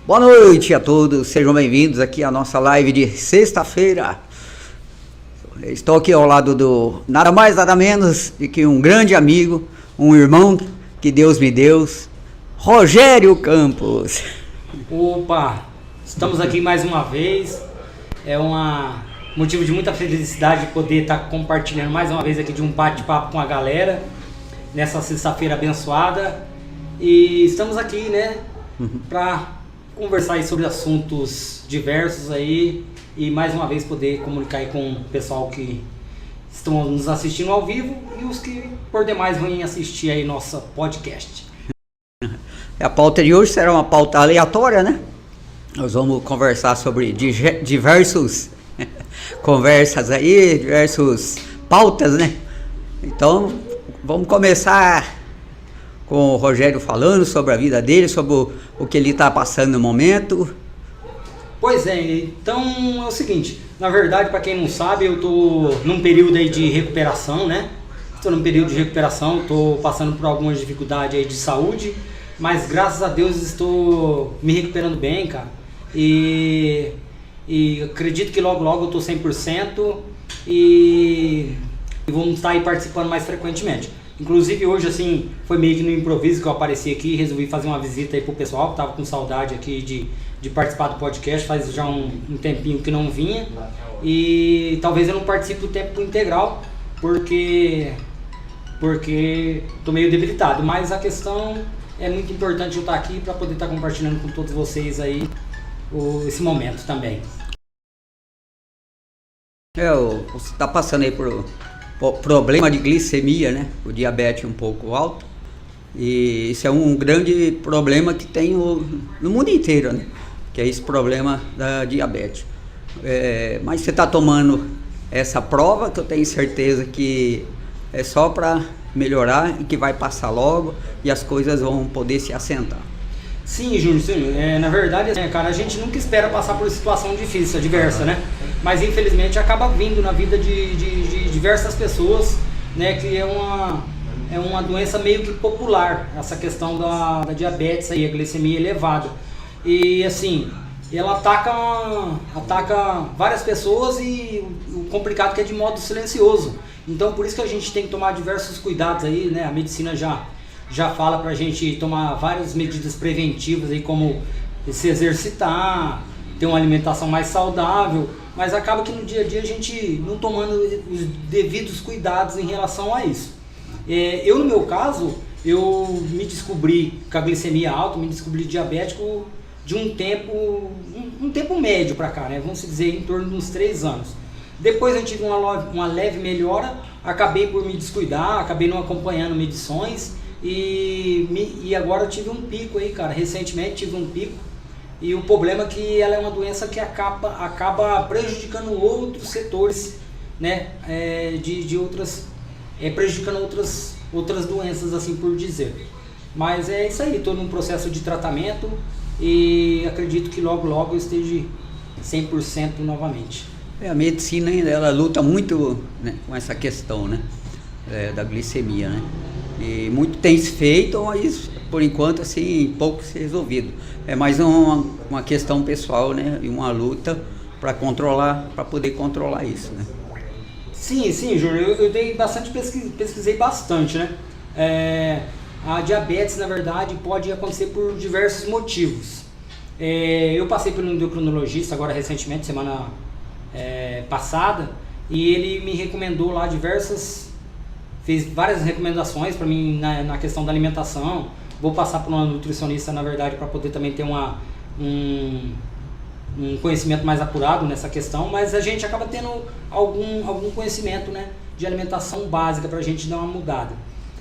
Boa noite a todos, sejam bem-vindos aqui à nossa live de sexta-feira. Estou aqui ao lado do nada mais nada menos do que um grande amigo, um irmão que Deus me deu, Rogério Campos. Opa, estamos aqui mais uma vez, é um motivo de muita felicidade poder estar compartilhando mais uma vez aqui de um bate-papo com a galera, nessa sexta-feira abençoada, e estamos aqui, né, para conversar aí sobre assuntos diversos aí e mais uma vez poder comunicar aí com o pessoal que estão nos assistindo ao vivo e os que por demais vêm assistir aí nossa podcast. A pauta de hoje será uma pauta aleatória, né? Nós vamos conversar sobre diversos conversas aí, diversas pautas, né? Então, vamos começar com o Rogério falando sobre a vida dele, sobre o que ele está passando no momento. Pois é, então é o seguinte, na verdade, para quem não sabe, eu estou num período aí de recuperação, né? Estou num período de recuperação, estou passando por algumas dificuldades aí de saúde, mas graças a Deus estou me recuperando bem, cara. E acredito que logo eu estou 100% e vamos estar aí participando mais frequentemente. Inclusive hoje, assim, foi meio que no improviso que eu apareci aqui e resolvi fazer uma visita aí pro pessoal que tava com saudade aqui de participar do podcast, faz já um tempinho que não vinha, e talvez eu não participe do tempo integral, porque tô meio debilitado, mas a questão é muito importante eu estar aqui para poder estar compartilhando com todos vocês aí esse momento também. Você está passando aí por problema de glicemia, né? O diabetes um pouco alto, e isso é um grande problema que tem no mundo inteiro, né? Que é esse problema da diabetes. Mas você está tomando essa prova, que eu tenho certeza que é só para melhorar e que vai passar logo e as coisas vão poder se assentar. Sim, Júnior, na verdade, cara, a gente nunca espera passar por situação difícil, diversa, né? Mas infelizmente acaba vindo na vida de diversas pessoas, né? Que é uma doença meio que popular, essa questão da diabetes aí, a glicemia elevada. E assim, ela ataca várias pessoas e o complicado é que é de modo silencioso. Então por isso que a gente tem que tomar diversos cuidados aí, né? A medicina já fala pra gente tomar várias medidas preventivas aí, como se exercitar, ter uma alimentação mais saudável, mas acaba que no dia a dia a gente não tomando os devidos cuidados em relação a isso. Eu no meu caso, eu me descobri com a glicemia alta, me descobri diabético de um tempo médio pra cá, né? Vamos dizer em torno de uns 3 anos. Depois eu tive uma leve melhora, acabei por me descuidar, acabei não acompanhando medições, e agora eu tive um pico aí, cara, recentemente tive um pico, e o problema é que ela é uma doença que acaba prejudicando outros setores, né, prejudicando outras doenças, assim por dizer. Mas é isso aí, estou num processo de tratamento e acredito que logo eu esteja 100% novamente. A medicina ainda, ela luta muito, né, com essa questão, né, da glicemia, né? E muito tem se feito, mas por enquanto assim, pouco se resolvido. É mais uma questão pessoal, né? E uma luta para poder controlar isso, né? Sim, Júnior, eu dei bastante, pesquisei bastante, né? A diabetes, na verdade, pode acontecer por diversos motivos. Eu passei por um endocrinologista agora recentemente, semana passada, e ele me recomendou lá fez várias recomendações para mim na questão da alimentação. Vou passar por uma nutricionista, na verdade, para poder também ter um conhecimento mais apurado nessa questão, mas a gente acaba tendo algum conhecimento, né, de alimentação básica para a gente dar uma mudada.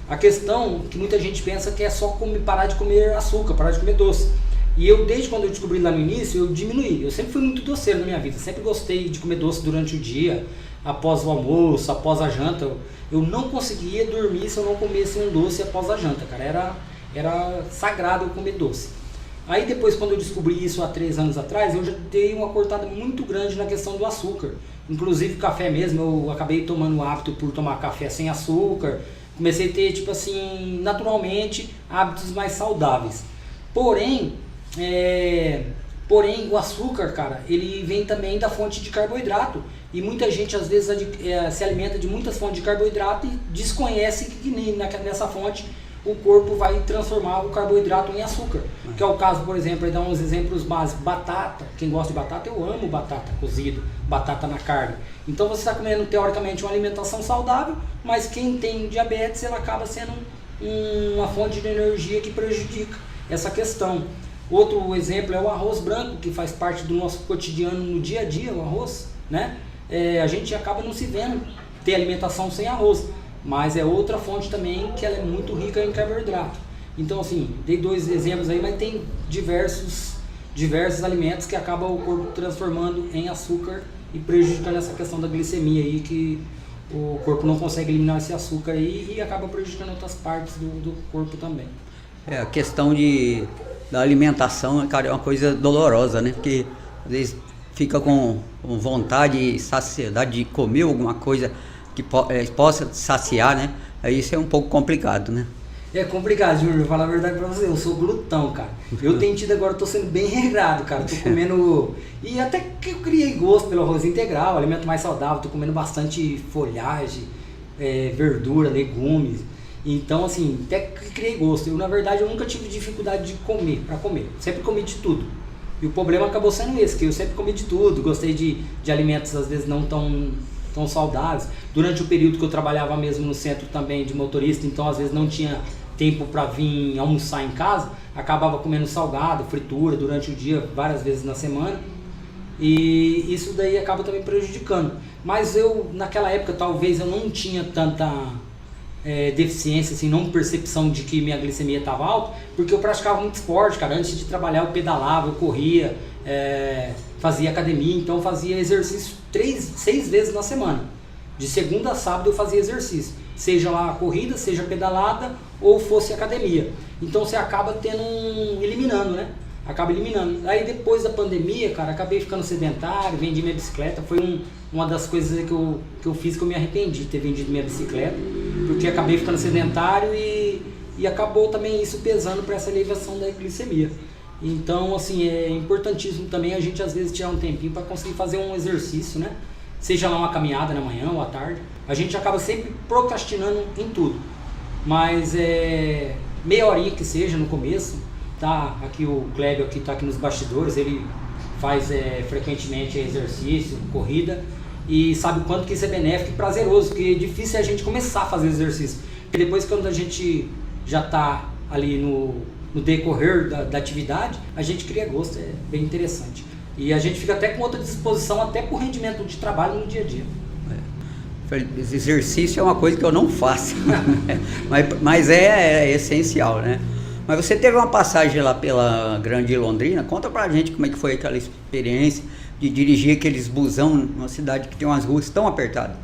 A questão que muita gente pensa que é só parar de comer açúcar, parar de comer doce. E eu, desde quando eu descobri lá no início, eu diminuí. Eu sempre fui muito doceiro na minha vida, sempre gostei de comer doce durante o dia, após o almoço, após a janta. Eu não conseguia dormir se eu não comesse um doce após a janta, cara. Era sagrado eu comer doce. Aí depois, quando eu descobri isso há 3 anos atrás, eu já dei uma cortada muito grande na questão do açúcar. Inclusive café mesmo, eu acabei tomando o hábito por tomar café sem açúcar. Comecei a ter, tipo assim, naturalmente, hábitos mais saudáveis. Porém, o açúcar, cara, ele vem também da fonte de carboidrato. E muita gente, às vezes, se alimenta de muitas fontes de carboidrato e desconhece que nessa fonte o corpo vai transformar o carboidrato em açúcar. Que é o caso, por exemplo, aí dá uns exemplos básicos. Batata, quem gosta de batata, eu amo batata cozido, batata na carne. Então você está comendo, teoricamente, uma alimentação saudável, mas quem tem diabetes, ela acaba sendo uma fonte de energia que prejudica essa questão. Outro exemplo é o arroz branco, que faz parte do nosso cotidiano no dia a dia, o arroz, né? A gente acaba não se vendo ter alimentação sem arroz, mas é outra fonte também que ela é muito rica em carboidrato. Então assim, dei 2 exemplos aí, mas tem diversos alimentos que acabam o corpo transformando em açúcar e prejudicando essa questão da glicemia aí, que o corpo não consegue eliminar esse açúcar aí e acaba prejudicando outras partes do corpo também. A questão da alimentação, cara, é uma coisa dolorosa, né? Porque às vezes fica com vontade e saciedade de comer alguma coisa que possa saciar, né? Aí isso é um pouco complicado, né? É complicado, Júnior, vou falar a verdade pra você, eu sou glutão, cara. Eu tenho tido agora, tô sendo bem regrado, cara. Tô comendo, e até que eu criei gosto pelo arroz integral, alimento mais saudável, tô comendo bastante folhagem, verdura, legumes. Então, assim, até que criei gosto. Eu, na verdade, eu nunca tive dificuldade de comer, pra comer. Sempre comi de tudo. E o problema acabou sendo esse, que eu sempre comi de tudo. Gostei de alimentos, às vezes, não tão saudáveis. Durante o período que eu trabalhava mesmo no centro também de motorista, então, às vezes, não tinha tempo para vir almoçar em casa, acabava comendo salgado, fritura durante o dia, várias vezes na semana. E isso daí acaba também prejudicando. Mas eu, naquela época, talvez eu não tinha tanta deficiência, assim, não percepção de que minha glicemia estava alta, porque eu praticava muito esporte, cara. Antes de trabalhar eu pedalava, eu corria, fazia academia, então eu fazia exercício 6 vezes na semana. De segunda a sábado eu fazia exercício, seja lá corrida, seja pedalada ou fosse academia. Então você acaba eliminando, né? Acaba eliminando. Aí depois da pandemia, cara, acabei ficando sedentário, vendi minha bicicleta. Foi uma das coisas que eu fiz que eu me arrependi de ter vendido minha bicicleta, porque acabei ficando sedentário e acabou também isso pesando para essa elevação da glicemia. Então, assim, é importantíssimo também a gente às vezes tirar um tempinho para conseguir fazer um exercício, né? Seja lá uma caminhada na manhã ou à tarde. A gente acaba sempre procrastinando em tudo, mas meia horinha que seja no começo. Tá, aqui o Clébio tá aqui nos bastidores, ele faz frequentemente exercício, corrida, e sabe o quanto que isso é benéfico e prazeroso, porque é difícil a gente começar a fazer exercício, porque depois quando a gente já tá ali no decorrer da atividade, a gente cria gosto, é bem interessante. E a gente fica até com outra disposição, até pro rendimento de trabalho no dia a dia. Esse exercício é uma coisa que eu não faço, mas é essencial, né? Mas você teve uma passagem lá pela Grande Londrina, conta pra gente como é que foi aquela experiência de dirigir aqueles busão numa cidade que tem umas ruas tão apertadas.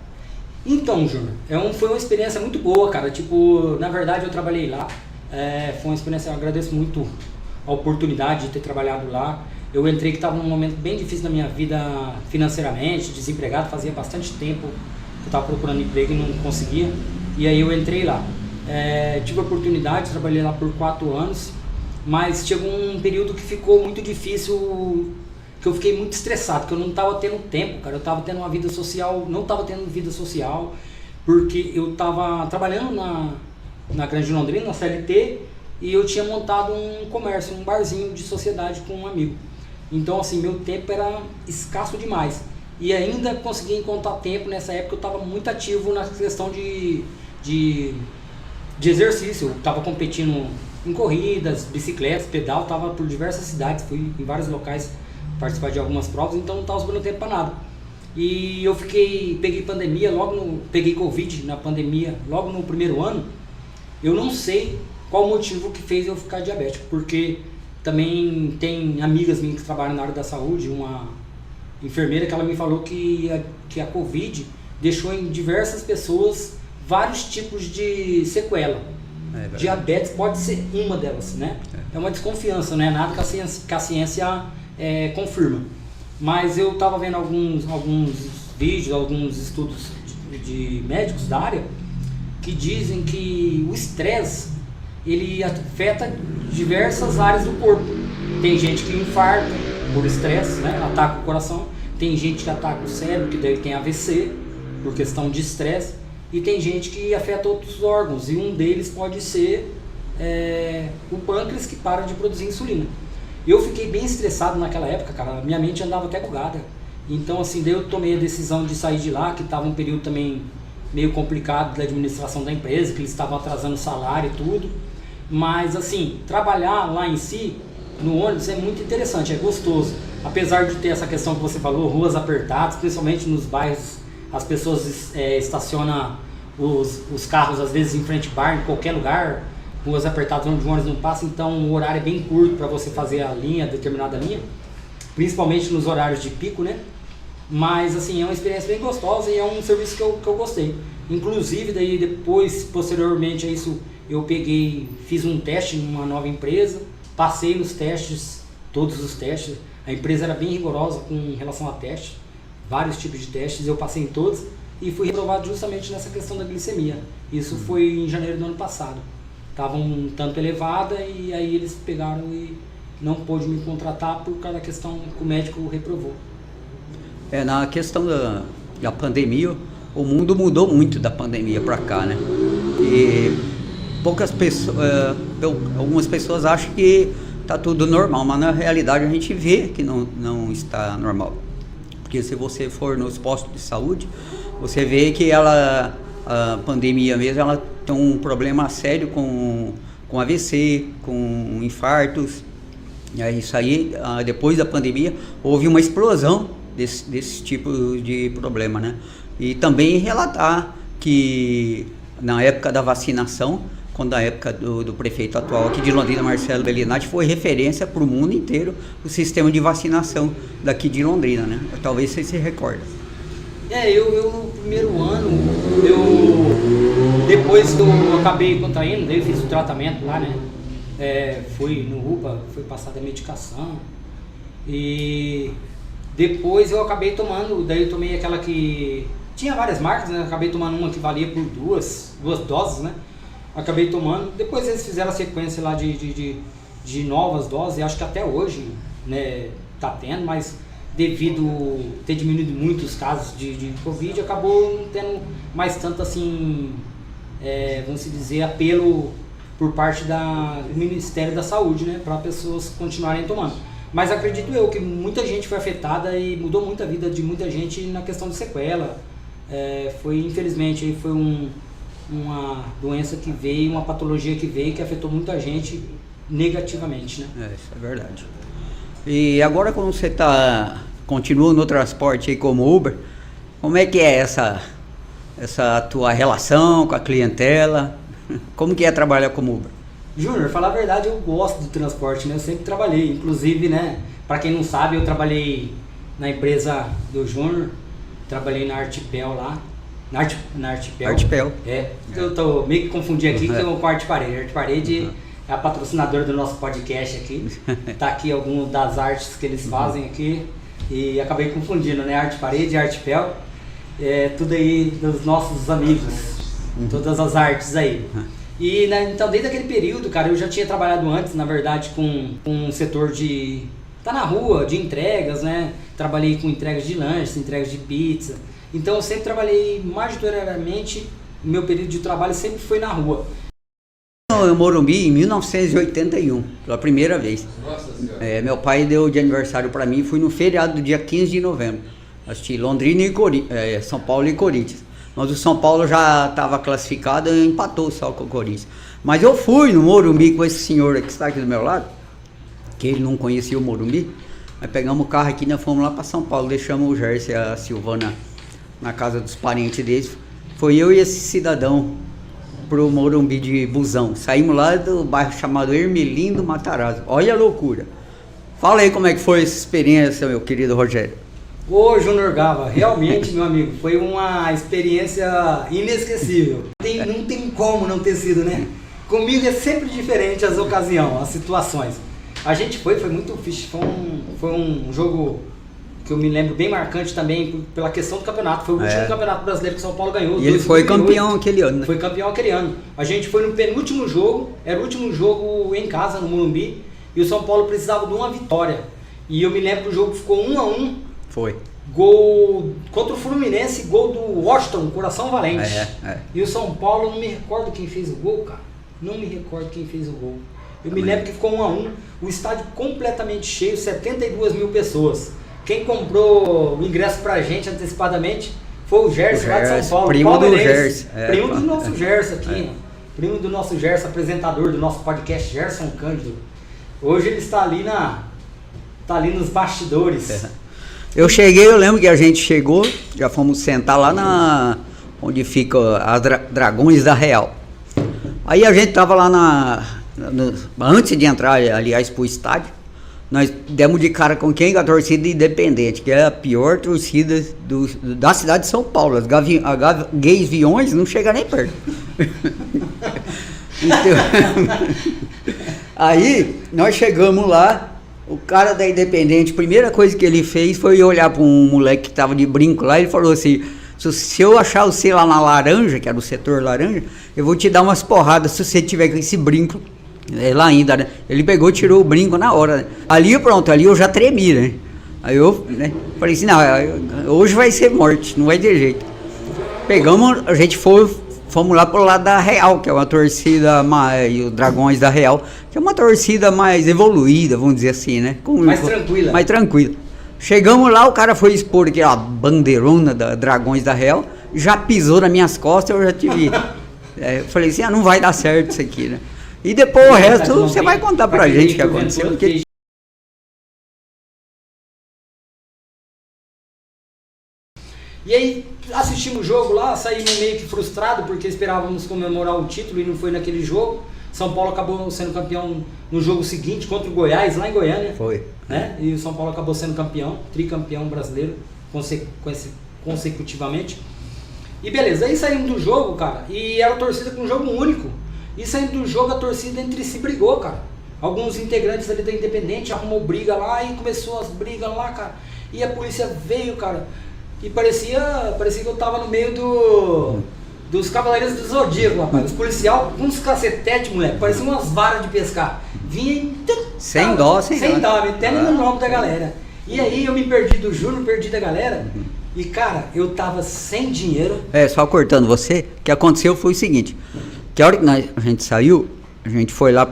Então, Júnior, foi uma experiência muito boa, cara. Tipo, na verdade eu trabalhei lá, foi uma experiência, eu agradeço muito a oportunidade de ter trabalhado lá. Eu entrei que estava num momento bem difícil na minha vida financeiramente, desempregado, fazia bastante tempo que eu estava procurando emprego e não conseguia, e aí eu entrei lá. Tive a oportunidade, trabalhei lá por 4 anos, mas chegou um período que ficou muito difícil, que eu fiquei muito estressado, que eu não estava tendo tempo, cara. Eu estava tendo uma vida social, não estava tendo vida social, porque eu estava trabalhando na Grande Londrina, na CLT, e eu tinha montado um comércio, um barzinho de sociedade com um amigo. Então, assim, meu tempo era escasso demais. E ainda consegui encontrar tempo, nessa época eu estava muito ativo na questão de exercício. Eu estava competindo em corridas, bicicletas, pedal, estava por diversas cidades, fui em vários locais participar de algumas provas, então não estava sobrando tempo para nada. E eu peguei pandemia, peguei Covid na pandemia, logo no primeiro ano. Eu não sei qual o motivo que fez eu ficar diabético, porque Também tem amigas minhas que trabalham na área da saúde, uma enfermeira que ela me falou que a Covid deixou em diversas pessoas vários tipos de sequela. Diabetes pode ser uma delas, né? É uma desconfiança, não é nada que a ciência confirma. Mas eu estava vendo alguns vídeos, alguns estudos de médicos da área que dizem que o estresse ele afeta diversas áreas do corpo. Tem gente que infarta por estresse, né? Ataca o coração. Tem gente que ataca o cérebro, que daí tem AVC por questão de estresse. E tem gente que afeta outros órgãos, e um deles pode ser o pâncreas, que para de produzir insulina. Eu fiquei bem estressado naquela época, cara, minha mente andava até bugada. Então assim, daí eu tomei a decisão de sair de lá, que estava um período também meio complicado da administração da empresa, que eles estavam atrasando o salário e tudo. Mas assim, trabalhar lá em si, no ônibus, é muito interessante, é gostoso. Apesar de ter essa questão que você falou, ruas apertadas, principalmente nos bairros, as pessoas estacionam os carros às vezes em frente ao bar, em qualquer lugar, ruas apertadas onde o ônibus não passa, então o horário é bem curto para você fazer a determinada linha, principalmente nos horários de pico, né? Mas assim, é uma experiência bem gostosa e é um serviço que eu gostei. Inclusive, daí depois, posteriormente a isso, eu fiz um teste numa nova empresa, passei nos testes, todos os testes, a empresa era bem rigorosa com relação a testes, vários tipos de testes, eu passei em todos e fui reprovado justamente nessa questão da glicemia. Isso foi em janeiro do ano passado. Estava um tanto elevada e aí eles pegaram e não pôde me contratar por causa da questão que o médico reprovou. Na questão da pandemia, o mundo mudou muito da pandemia para cá, né? E poucas pessoas, algumas pessoas acham que está tudo normal, mas na realidade a gente vê que não está normal. Porque se você for nos postos de saúde, você vê que a pandemia mesmo, ela tem um problema sério com AVC, com infartos. E aí, isso aí, depois da pandemia, houve uma explosão desse tipo de problema, né? E também relatar que na época da vacinação, quando a época do prefeito atual aqui de Londrina, Marcelo Bellinati, foi referência para o mundo inteiro o sistema de vacinação daqui de Londrina, né? Talvez você se recorde. Eu no primeiro ano, depois que eu acabei contraindo, daí eu fiz o tratamento lá, né? Fui no UPA, foi passada a medicação e depois eu acabei tomando, daí eu tomei aquela que tinha várias marcas, né? Eu acabei tomando uma que valia por duas doses, né? Acabei tomando, depois eles fizeram a sequência lá de novas doses, e acho que até hoje, né, tá tendo, mas devido ter diminuído muito os casos de Covid, acabou não tendo mais tanto assim, vamos dizer, apelo por parte do Ministério da Saúde, né, para pessoas continuarem tomando. Mas acredito eu que muita gente foi afetada e mudou muito a vida de muita gente na questão de sequela. Infelizmente, foi uma doença que veio, uma patologia que veio, que afetou muita gente negativamente, né? Isso é verdade. E agora, quando você continua no transporte aí como Uber, como é que é essa tua relação com a clientela? Como que é trabalhar como Uber? Júnior, falar a verdade, eu gosto do transporte, né? Eu sempre trabalhei, inclusive, né? Para quem não sabe, eu trabalhei na empresa do Júnior, trabalhei na Artipel lá. Na Artipel. Artipel. Eu tô meio que confundi aqui com a Arte Parede. A Arte Parede é a patrocinadora do nosso podcast aqui. Tá aqui algumas das artes que eles fazem aqui. E acabei confundindo, né? Arte Parede e Artipel. Tudo aí dos nossos amigos. Todas as artes aí. E então desde aquele período, cara, eu já tinha trabalhado antes, na verdade, com um setor de... Tá na rua, de entregas, né? Trabalhei com entregas de lanches, entregas de pizza. Então eu sempre trabalhei majoritariamente, o meu período de trabalho sempre foi na rua. Eu Morumbi em 1981, pela primeira vez. Nossa Senhora. Meu pai deu de aniversário para mim, fui no feriado do dia 15 de novembro. Assisti Londrina e São Paulo e Corinthians. Mas o São Paulo já estava classificado e empatou só com o Corinthians. Mas eu fui no Morumbi com esse senhor que está aqui do meu lado, que ele não conhecia o Morumbi. Aí pegamos o carro aqui e nós fomos lá para São Paulo, deixamos o Gerson e a Silvana na casa dos parentes deles. Foi eu e esse cidadão pro Morumbi de busão. Saímos lá do bairro chamado Ermelino Matarazzo. Olha a loucura. Fala aí como é que foi essa experiência, meu querido Rogério. Ô, Júnior Gava, realmente, meu amigo, foi uma experiência inesquecível. Não tem como não ter sido, né? Comigo é sempre diferente as ocasiões, as situações. A gente foi muito fixe, foi um jogo que eu me lembro bem marcante também pela questão do campeonato. Foi o último campeonato brasileiro que o São Paulo ganhou. E ele foi campeão aquele ano, né? Foi campeão aquele ano. A gente foi no penúltimo jogo, era o último jogo em casa, no Morumbi, e o São Paulo precisava de uma vitória. E eu me lembro que o jogo ficou 1-1. Foi. Gol contra o Fluminense, gol do Washington, Coração Valente. E o São Paulo, não me recordo quem fez o gol, cara. Não me recordo quem fez o gol. Eu me lembro que ficou 1-1, o estádio completamente cheio, 72 mil pessoas. Quem comprou o ingresso pra gente antecipadamente foi o Gerson, lá de São Paulo. Primo do Gerson. Primo do nosso Gerson aqui, primo do nosso Gerson, apresentador do nosso podcast, Gerson Cândido. Hoje ele está ali nos bastidores. Eu cheguei, eu lembro que a gente chegou, já fomos sentar lá onde fica as Dragões da Real. Aí a gente tava lá antes de entrar, aliás, pro estádio, nós demos de cara com quem? Com a torcida Independente, que é a pior torcida da cidade de São Paulo. As gays viões não chegam nem perto. Então, aí nós chegamos lá, o cara da Independente, a primeira coisa que ele fez foi olhar para um moleque que tava de brinco lá, e ele falou assim: se eu achar você lá na laranja, que era o setor laranja, eu vou te dar umas porradas se você tiver com esse brinco lá ainda, né? Ele pegou e tirou o brinco na hora, né? Ali pronto, ali eu já tremi, né? Aí eu, né, falei assim: não, hoje vai ser morte, não vai ter jeito. Pegamos, a gente fomos lá pro lado da Real, que é uma torcida mais, os Dragões da Real, que é uma torcida mais evoluída, vamos dizer assim, né? Mais tranquila. Mais tranquila. Chegamos lá, o cara foi expor aquela bandeirona da Dragões da Real, já pisou nas minhas costas, eu já tive... eu falei assim: não vai dar certo isso aqui, né? E depois o resto você vai contar pra gente o que aconteceu. Porque... E aí assistimos o jogo lá, saímos meio que frustrados porque esperávamos comemorar o título e não foi naquele jogo. São Paulo acabou sendo campeão no jogo seguinte contra o Goiás, lá em Goiânia. Foi. Né? E o São Paulo acabou sendo campeão, tricampeão brasileiro consecutivamente. E beleza, aí saímos do jogo, cara, e era a torcida com um jogo único. E saindo do jogo, a torcida entre si brigou, cara. Alguns integrantes ali da Independente arrumou briga lá e começou as brigas lá, cara. E a polícia veio, cara. E parecia que eu tava no meio dos Cavaleiros do Zodíaco, rapaz. Os policial com uns cacetetes, moleque, parecia umas varas de pescar. Vinha sem dó, metendo no lombo da galera. E aí eu me perdi do Júnior, perdi da galera. E cara, eu tava sem dinheiro. Só cortando você, o que aconteceu foi o seguinte: que a hora que a gente saiu, a gente foi lá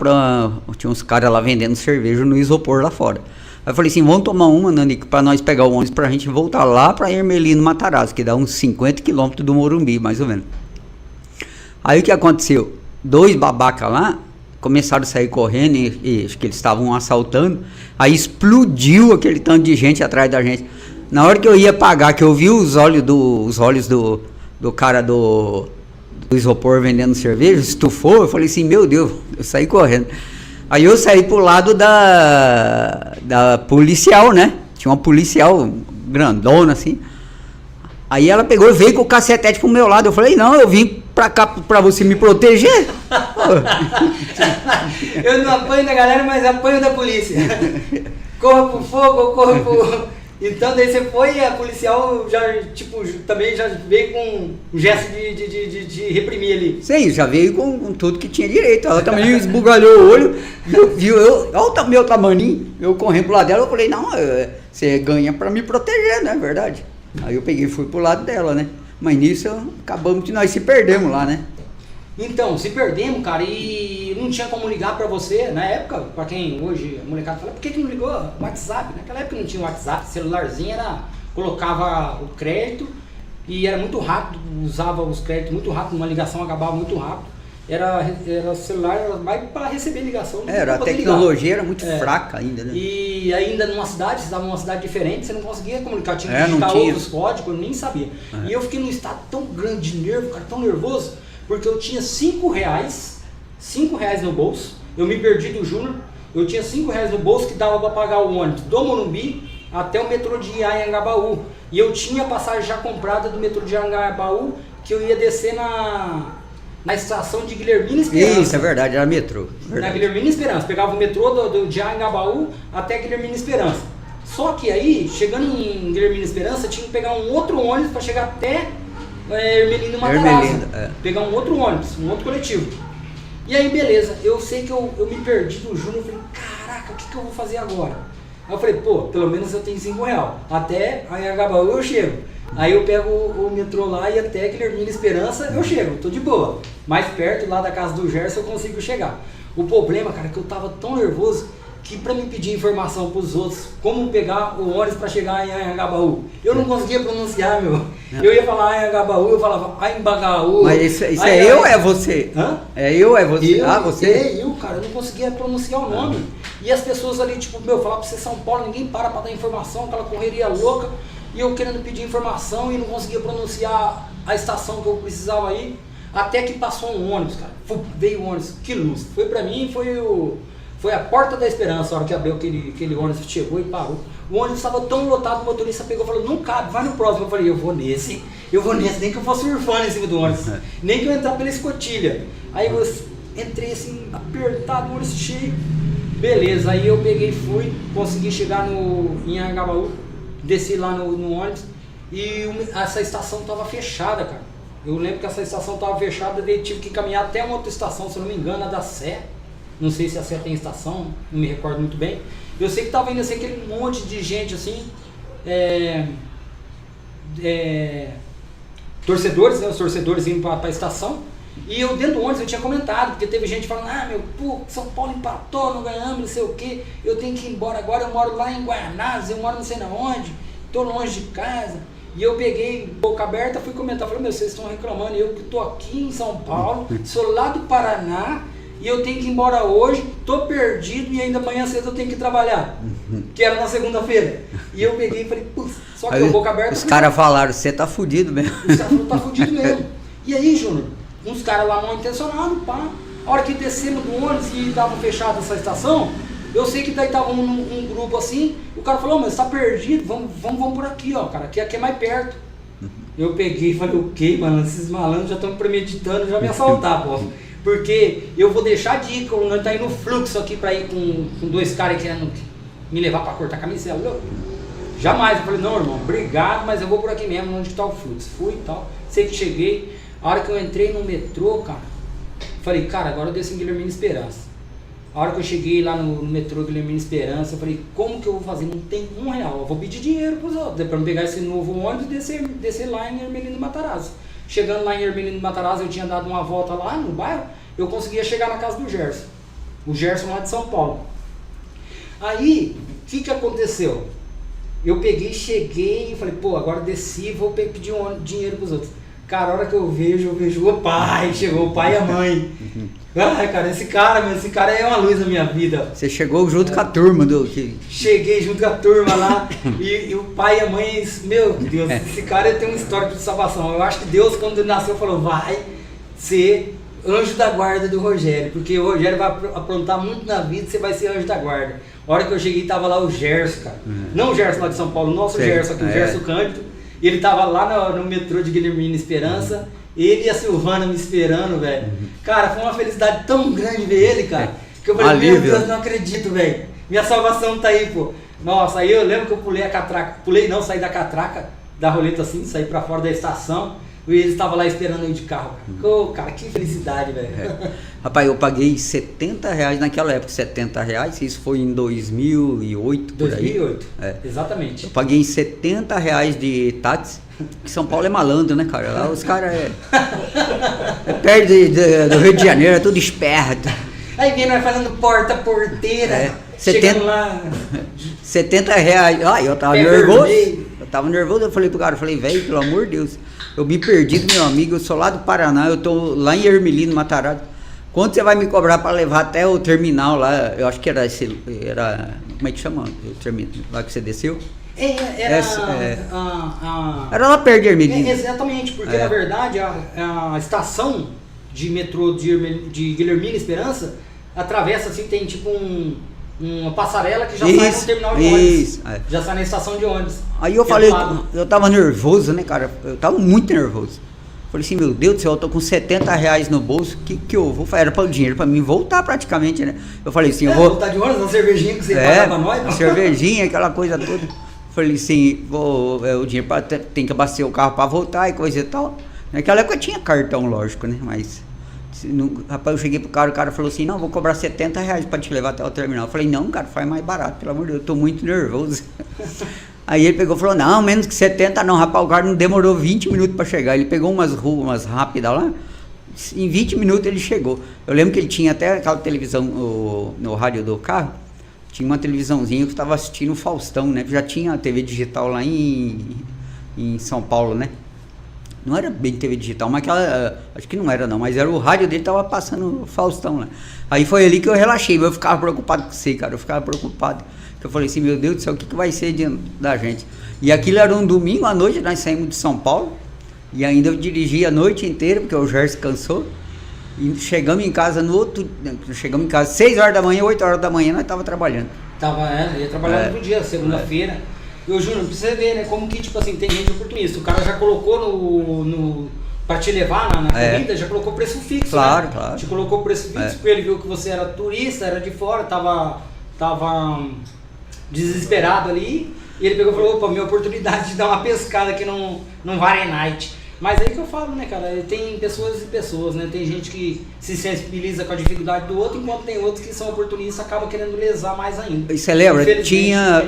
tinha uns caras lá vendendo cerveja no isopor lá fora. Aí eu falei assim: vamos tomar uma, Nani, pra nós pegar o ônibus pra gente voltar lá pra Ermelino Matarazzo, que dá uns 50 quilômetros do Morumbi, mais ou menos. Aí o que aconteceu? 2 babacas lá começaram a sair correndo e acho que eles estavam assaltando. Aí explodiu aquele tanto de gente atrás da gente. Na hora que eu ia pagar, que eu vi os olhos do cara do isopor vendendo cerveja, estufou, eu falei assim: meu Deus, eu saí correndo. Aí eu saí pro lado da policial, né? Tinha uma policial grandona assim. Aí ela pegou e veio com o cacetete pro meu lado. Eu falei: não, eu vim pra cá pra você me proteger. Eu não apanho da galera, mas apanho da polícia. Corra pro fogo, ou corra pro... Então daí você foi e a policial já, tipo, também já veio com um gesto de reprimir ali. Sim, já veio com tudo que tinha direito. Ela também esbugalhou o olho, viu olha o meu tamaninho, eu correndo pro lado dela, eu falei: não, você ganha pra me proteger, não é verdade? Aí eu peguei e fui pro lado dela, né? Mas nisso acabamos que nós se perdemos lá, né? Então, se perdemos, cara, e não tinha como ligar pra você, na época, pra quem hoje, a molecada fala: por que não ligou? WhatsApp, naquela época não tinha WhatsApp, celularzinho colocava o crédito e era muito rápido, usava os créditos muito rápido, uma ligação acabava muito rápido, era celular mais para receber ligação. A tecnologia era muito fraca ainda, né? E ainda numa cidade, você estava numa cidade diferente, você não conseguia comunicar, tinha que digitar outros códigos, eu nem sabia. E eu fiquei num estado tão grande de nervo, cara, tão nervoso, porque eu tinha R$5 no bolso, eu me perdi do Júnior, eu tinha R$5 no bolso que dava para pagar o ônibus do Morumbi até o metrô de Anhangabaú. E eu tinha a passagem já comprada do metrô de Anhangabaú, que eu ia descer na estação de Guilhermina Esperança. Isso, é verdade, era metrô. Na Guilhermina Esperança. Pegava o metrô de Anhangabaú até Guilhermina Esperança. Só que aí, chegando em Guilhermina Esperança, tinha que pegar um outro ônibus para chegar até Hermelino Matarazzo. Pegar um outro ônibus, um outro coletivo. E aí, beleza, eu sei que eu me perdi do Júnior, eu falei, caraca, o que eu vou fazer agora? Aí eu falei, pô, pelo menos eu tenho R$5. Até Anhangabaú eu chego. Aí eu pego o metrô lá e até Guilhermina Esperança eu chego, tô de boa. Mais perto lá da casa do Gerson eu consigo chegar. O problema, cara, é que eu tava tão nervoso que pra me pedir informação pros outros, como pegar o ônibus pra chegar em Anhangabaú, eu não conseguia pronunciar, meu. Eu ia falar Anhangabaú, eu falava Anhangabaú. Mas isso é eu ou é você? Hã? É eu ou é você? Você? Eu, cara, eu não conseguia pronunciar o nome. E as pessoas ali, tipo, falar pra você São Paulo, ninguém para dar informação, aquela correria louca. E eu querendo pedir informação e não conseguia pronunciar a estação que eu precisava ir. Até que passou um ônibus, cara. Veio o ônibus, que luz. Foi pra mim, foi a Porta da Esperança, a hora que abriu aquele ônibus, chegou e parou. O ônibus estava tão lotado, o motorista pegou e falou, não cabe, vai no próximo. Eu falei, eu vou nesse, nem que eu fosse surfando em cima do ônibus, nem que eu entrar pela escotilha. Aí eu entrei assim, apertado, o ônibus cheio. Beleza, aí eu peguei e fui, consegui chegar em Anhangabaú, desci lá no ônibus e essa estação estava fechada, cara. Eu lembro que essa estação estava fechada, daí tive que caminhar até uma outra estação, se eu não me engano, a da Sé. Não sei se a Sé tem estação, não me recordo muito bem. Eu sei que estava indo assim, aquele monte de gente assim, torcedores, né? Os torcedores indo para a estação. E eu dentro do ônibus eu tinha comentado, porque teve gente falando, São Paulo empatou, não ganhamos, não sei o que, eu tenho que ir embora agora, eu moro lá em Guaianazes, eu moro não sei na onde, tô longe de casa. E eu peguei, boca aberta, fui comentar, falei, vocês estão reclamando, eu que tô aqui em São Paulo, sou lá do Paraná, e eu tenho que ir embora hoje, tô perdido e ainda amanhã cedo eu tenho que trabalhar, que era na segunda-feira. E eu peguei e falei, putz, só que eu boca aberta... Os caras falaram, você tá fudido mesmo. Os caras falaram, tá fudido mesmo. E aí, Júnior, uns caras lá mal intencionados, pá. A hora que descemos do ônibus e tava fechada essa estação, eu sei que daí tava um grupo assim, o cara falou, mas tá perdido, vamos por aqui, ó, cara, aqui é mais perto. Eu peguei e falei, o quê, mano, esses malandros já estão premeditando, já me assaltar, pô. Porque eu vou deixar de ir, quando nós tá indo no fluxo aqui pra ir com dois caras querendo me levar pra cortar a camiseta. Jamais, eu falei, não, irmão, obrigado, mas eu vou por aqui mesmo, onde tá o fluxo. Fui e tal, sei que cheguei, a hora que eu entrei no metrô, cara, falei, cara, agora eu desço em Guilhermina Esperança. A hora que eu cheguei lá no metrô Guilhermina Esperança, eu falei, como que eu vou fazer? Não tem R$1, eu vou pedir dinheiro pros outros, pra me pegar esse novo ônibus e descer lá em Hermelino Matarazzo. Chegando lá em Hermelino Matarazzo, eu tinha dado uma volta lá no bairro, eu conseguia chegar na casa do Gerson. O Gerson lá de São Paulo. Aí, o que aconteceu? Eu peguei, cheguei e falei, pô, agora desci, vou pedir dinheiro pros outros. Cara, a hora que eu vejo o pai, chegou o pai e a mãe. Ai, cara, esse cara é uma luz na minha vida. Você chegou junto com a turma do que... Cheguei junto com a turma lá e o pai e a mãe, meu Deus, esse cara tem uma história de salvação. Eu acho que Deus, quando ele nasceu, falou, vai ser anjo da guarda do Rogério, porque o Rogério vai aprontar muito na vida e você vai ser anjo da guarda. A hora que eu cheguei, tava lá o Gerson, cara. Não o Gerson lá de São Paulo, o nosso Gerson aqui, o Gerson Cândido. E ele tava lá no metrô de Guilhermina Esperança, ele e a Silvana me esperando, velho. Cara, foi uma felicidade tão grande ver ele, cara, que eu falei, meu Deus, não acredito, velho. Minha salvação tá aí, pô. Nossa, aí eu lembro que eu pulei a catraca, saí da catraca da roleta assim, saí pra fora da estação, e eles estavam lá esperando eu de carro. Cara, que felicidade, velho. Rapaz, eu paguei R$70 naquela época, R$70, isso foi em 2008, por 2008, exatamente. Eu paguei R$70 de táxi, que São Paulo é malandro, né, cara? Lá os caras perto do Rio de Janeiro, é tudo esperto. Aí vem nós falando porteira, chegando lá... R$70, eu tava nervoso, eu falei pro cara, velho, pelo amor de Deus, eu me perdi do meu amigo, eu sou lá do Paraná, eu tô lá em Hermelino Matarazzo. Quanto você vai me cobrar para levar até o terminal lá? Eu acho que era como é que chama o terminal lá que você desceu? Era lá perto de Hermelino. Exatamente, porque na verdade a estação de metrô de Guilhermina Esperança, atravessa assim, tem tipo uma passarela que já sai no terminal de ônibus. Já sai na estação de ônibus. Aí eu falei, eu tava nervoso, né, cara? Eu tava muito nervoso. Falei assim, meu Deus do céu, eu tô com R$70 no bolso, o que eu vou fazer? Era para o dinheiro para mim voltar praticamente, né? Eu falei assim, eu vou... voltar de ônibus, uma cervejinha que você paga pra nós? Uma cervejinha, aquela coisa toda. Falei assim, o dinheiro tem que abastecer o carro para voltar e coisa e tal. Naquela época tinha cartão, lógico, né? Mas, rapaz, eu cheguei pro cara, o cara falou assim, não, vou cobrar R$70 para te levar até o terminal. Eu falei, não, cara, faz mais barato, pelo amor de Deus, eu tô muito nervoso. Aí ele pegou e falou, não, menos que 70 não, rapaz, o cara não demorou 20 minutos para chegar. Ele pegou umas ruas rápidas lá, em 20 minutos ele chegou. Eu lembro que ele tinha até aquela televisão no rádio do carro, tinha uma televisãozinha que eu estava assistindo o Faustão, né? Já tinha a TV digital lá em São Paulo, né? Não era bem TV digital, mas aquela, acho que não era não, mas era o rádio dele, tava passando o Faustão lá. Aí foi ali que eu relaxei, eu ficava preocupado com você, cara, eu ficava preocupado. Eu falei assim, meu Deus do céu, o que vai ser da gente? E aquilo era um domingo à noite, nós saímos de São Paulo, e ainda eu dirigi a noite inteira, porque o Gerson cansou, e chegamos em casa 6 horas da manhã, 8 horas da manhã, nós estávamos trabalhando. Ia trabalhar outro dia, segunda-feira. E o Júnior, pra você ver, né, como que, tipo assim, tem gente oportunista, o cara já colocou pra te levar na corrida, já colocou preço fixo, claro, né? Claro. Te colocou preço fixo, porque ele viu que você era turista, era de fora, tava desesperado ali, e ele pegou e falou, opa, minha oportunidade de dar uma pescada aqui num Vare Night. Mas aí que eu falo, né, cara, tem pessoas e pessoas, né, tem gente que se sensibiliza com a dificuldade do outro, enquanto tem outros que são oportunistas, acabam querendo lesar mais ainda. E você lembra,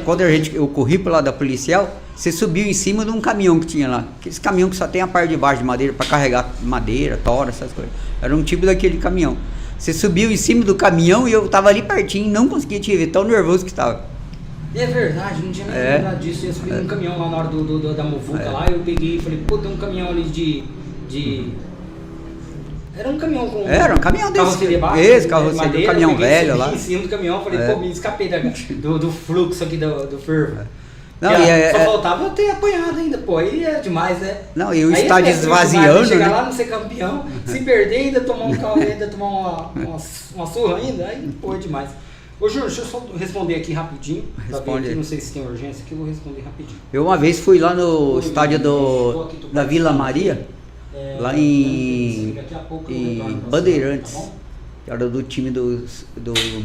quando eu corri pro lado da policial, você subiu em cima de um caminhão que tinha lá, aqueles caminhão que só tem a parte de baixo de madeira, para carregar madeira, tora, essas coisas, era um tipo daquele caminhão. Você subiu em cima do caminhão e eu tava ali pertinho, não conseguia te ver, tão nervoso que estava. É verdade, não tinha nem lembrado disso. Eu subi num caminhão lá na hora da muvuca lá, eu peguei e falei, pô, tem um caminhão ali de... Era um caminhão com... Era um caminhão desse. Carroceria baixa, esse carroceria, um caminhão velho lá. Em cima do caminhão, falei, pô, me escapei do fluxo aqui do fervo. Não, só faltava eu ter apanhado ainda, pô, aí é demais, né? Não, e o estádio esvaziando, chegar né? lá, não ser campeão, se perder, ainda tomar um carro, ainda tomar uma surra ainda, aí, pô, é demais. Ô, Júnior, deixa eu só responder aqui rapidinho. Responde. Aqui, não sei se tem urgência aqui, eu vou responder rapidinho. Eu uma vez fui lá no estádio da Vila Maria, lá em Bandeirantes, que era do time do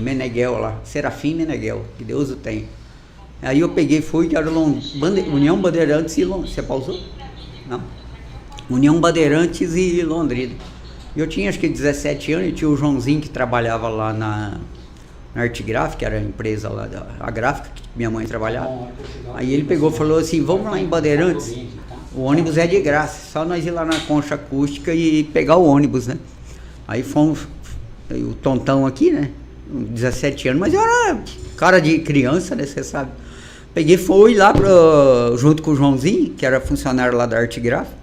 Meneghel lá, Serafim Meneghel, que Deus o tem. Aí eu peguei, fui, que era União Bandeirantes e Londrina. Você pausou? Não. União Bandeirantes e Londrina. Eu tinha acho que 17 anos, e tinha o Joãozinho que trabalhava lá na Arte Gráfica, que era a empresa lá, a gráfica que minha mãe trabalhava. Aí ele pegou e falou assim, vamos lá em Bandeirantes, o ônibus é de graça, só nós ir lá na concha acústica e pegar o ônibus, né? Aí fomos, o Tontão aqui, né? 17 anos, mas eu era cara de criança, né? Você sabe. Peguei, fui lá junto com o Joãozinho, que era funcionário lá da Arte Gráfica.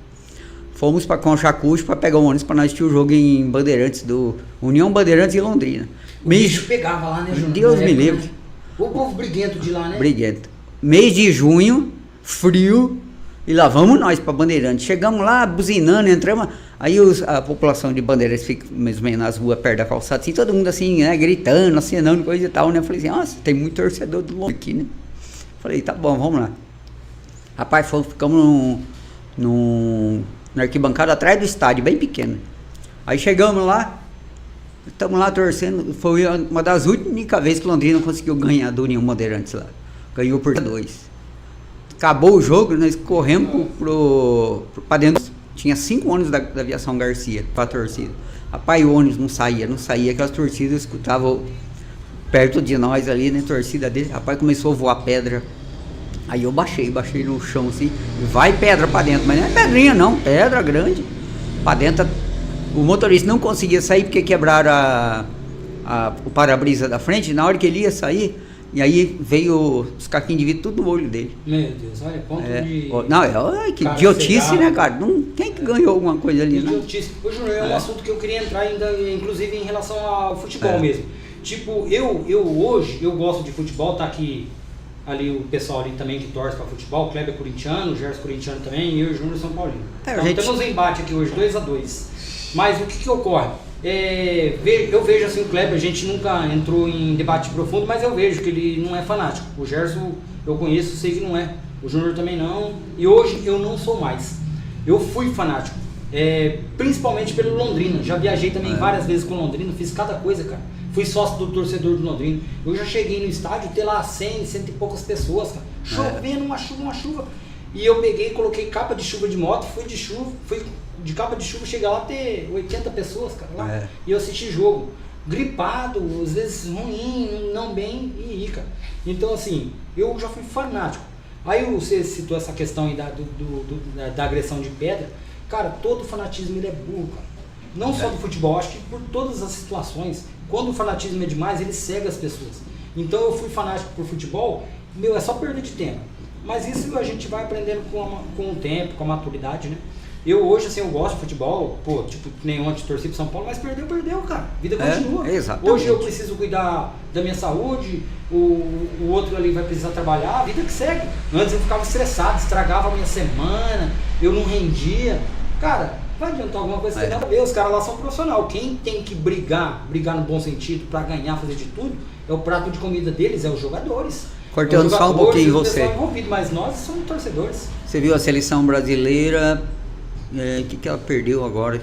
Fomos para Concha Acústica para pegar o ônibus para nós assistir o jogo em Bandeirantes, do União Bandeirantes e Londrina. O bicho pegava lá, né, Júnior? Deus me livre. O povo briguento de lá, né? Briguento. Mês de junho, frio, e lá vamos nós para Bandeirantes. Chegamos lá, buzinando, entramos. Aí a população de Bandeirantes fica mesmo nas ruas, perto da calçada, assim, todo mundo assim, né, gritando, acenando, coisa e tal, né? Eu falei assim, nossa, tem muito torcedor do Londrina aqui, né? Falei, tá bom, vamos lá. Rapaz, ficamos na arquibancada atrás do estádio, bem pequeno. Aí chegamos lá, estamos lá torcendo, foi uma das únicas vezes que Londrina conseguiu ganhar do União Bandeirantes lá. Ganhou por 2. Acabou o jogo, nós corremos para dentro. Tinha 5 ônibus da Aviação Garcia para a torcida. Rapaz, o ônibus não saía. Aquelas torcidas escutavam perto de nós ali, né, torcida dele. Rapaz, começou a voar pedra. Aí eu baixei no chão assim, vai pedra para dentro, mas não é pedrinha não, pedra grande. Para dentro, o motorista não conseguia sair porque quebraram o para-brisa da frente. Na hora que ele ia sair, e aí veio os caquinhos de vidro tudo no olho dele. Meu Deus, olha, ponto de... Não, que idiotice, né, cara? Quem que ganhou alguma coisa ali, né? Idiotice. Ô, Júnior, é um assunto que eu queria entrar ainda, inclusive em relação ao futebol mesmo. Tipo, eu hoje, eu gosto de futebol, tá aqui ali o pessoal ali também que torce para futebol, o Kleber é corintiano, o Gerson corintiano também, e eu e o Júnior São Paulino. Então temos um embate aqui hoje, 2-2. Mas o que ocorre? Eu vejo assim o Kleber, a gente nunca entrou em debate profundo, mas eu vejo que ele não é fanático. O Gerson eu conheço, sei que não é. O Júnior também não. E hoje eu não sou mais. Eu fui fanático. Principalmente pelo Londrina. Já viajei também várias vezes com o Londrina, fiz cada coisa, cara. Fui sócio do torcedor do Londrina. Eu já cheguei no estádio, ter lá 100 e poucas pessoas, cara. Chovendo, uma chuva. E eu peguei, coloquei capa de chuva de moto, fui de capa de chuva, chegar lá ter 80 pessoas, cara, lá. E eu assisti jogo. Gripado, às vezes ruim, não bem, e cara. Então assim, eu já fui fanático. Aí você citou essa questão aí da agressão de pedra. Cara, todo fanatismo ele é burro, cara. Não só do futebol, acho que por todas as situações. Quando o fanatismo é demais, ele cega as pessoas. Então eu fui fanático por futebol, é só perda de tempo. Mas isso a gente vai aprendendo com o tempo, com a maturidade, né? Eu hoje, assim, eu gosto de futebol, tipo, nem ontem torci pro São Paulo, mas perdeu, cara. A vida continua. Exatamente. Hoje eu preciso cuidar da minha saúde, o outro ali vai precisar trabalhar, a vida que segue. Antes eu ficava estressado, estragava a minha semana, eu não rendia. Cara, vai adiantar alguma coisa, você tem nada a ver, os caras lá são profissionais. Quem tem que brigar no bom sentido, pra ganhar, fazer de tudo, é o prato de comida deles, é os jogadores. Cortando só um pouquinho você. Mas nós somos torcedores. Você viu a seleção brasileira, que ela perdeu agora?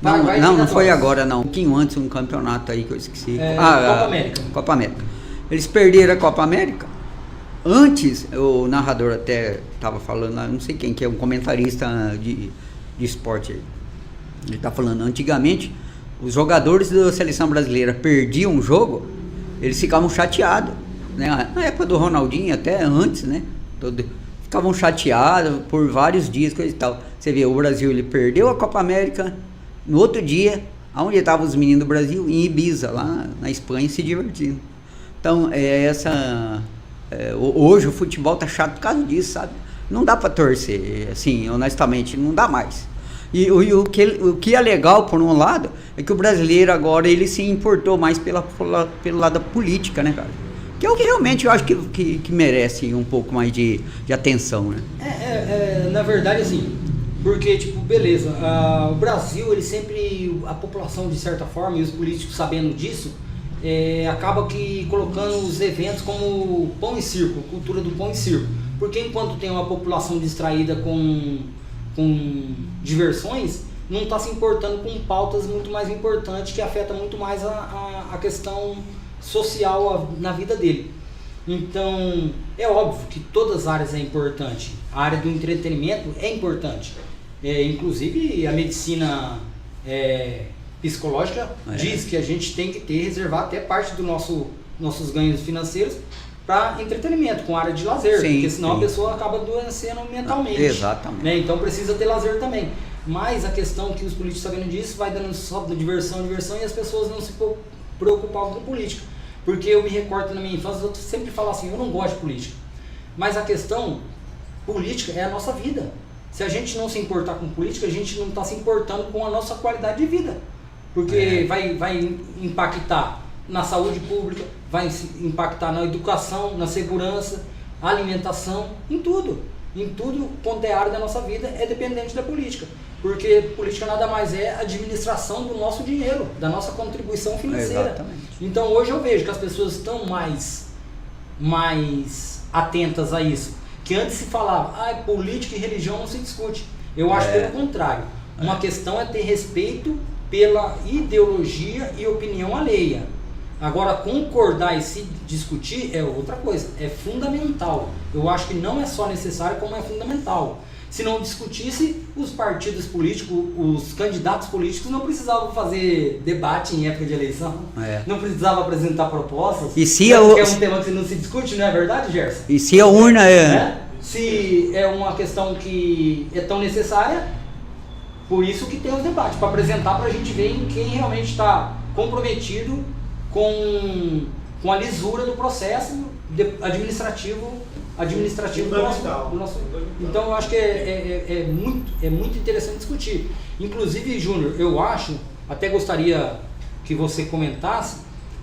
Não foi agora não. Um pouquinho antes, um campeonato aí que eu esqueci. Copa América. Copa América. Eles perderam a Copa América. Antes, o narrador até estava falando, não sei quem, que é um comentarista de esporte aí. Ele está falando, antigamente, os jogadores da seleção brasileira perdiam um jogo, eles ficavam chateados. Né? Na época do Ronaldinho, até antes, né? Ficavam chateados por vários dias, coisa e tal. Você vê, o Brasil, ele perdeu a Copa América, no outro dia, onde estavam os meninos do Brasil? Em Ibiza, lá na Espanha, se divertindo. Então, hoje o futebol tá chato por causa disso, sabe? Não dá para torcer, assim, honestamente, não dá mais. E o que é legal, por um lado, é que o brasileiro agora, ele se importou mais pelo lado da política, né, cara? Que é o que realmente eu acho que merece um pouco mais de atenção, né? Na verdade, assim, porque, tipo, beleza, o Brasil, ele sempre, a população de certa forma, e os políticos sabendo disso, acaba que colocando os eventos como pão e circo, cultura do pão e circo. Porque enquanto tem uma população distraída com diversões, não está se importando com pautas muito mais importantes que afetam muito mais a questão social na vida dele. Então, é óbvio que todas as áreas é importante. A área do entretenimento é importante. Inclusive, a medicina psicológica diz que a gente tem que reservar até parte dos nossos ganhos financeiros para entretenimento, com área de lazer, porque senão a pessoa acaba adoecendo mentalmente. Exatamente. Né? Então precisa ter lazer também. Mas a questão que os políticos sabendo disso, vai dando só diversão, e as pessoas não se preocupavam com política. Porque eu me recordo na minha infância, eu sempre falo assim, eu não gosto de política. Mas a questão, política é a nossa vida. Se a gente não se importar com política, a gente não está se importando com a nossa qualidade de vida. Porque vai impactar na saúde pública, vai impactar na educação, na segurança, alimentação, em tudo. Em tudo, quanto é área da nossa vida, é dependente da política. Porque política nada mais é a administração do nosso dinheiro, da nossa contribuição financeira. Exatamente. Então hoje eu vejo que as pessoas estão mais atentas a isso. Que antes se falava, política e religião não se discute. Eu acho pelo contrário. Uma questão é ter respeito pela ideologia e opinião alheia. Agora, concordar e se discutir é outra coisa, é fundamental. Eu acho que não é só necessário, como é fundamental. Se não discutisse, os partidos políticos, os candidatos políticos não precisavam fazer debate em época de eleição, não precisavam apresentar propostas. E se que é um tema que não se discute, não é verdade, Gerson? E se a urna Se é uma questão que é tão necessária, por isso que tem os debates, para apresentar, para a gente ver em quem realmente está comprometido com a lisura do processo administrativo do nosso. Então eu acho que é muito interessante discutir. Inclusive, Júnior, eu acho, até gostaria que você comentasse,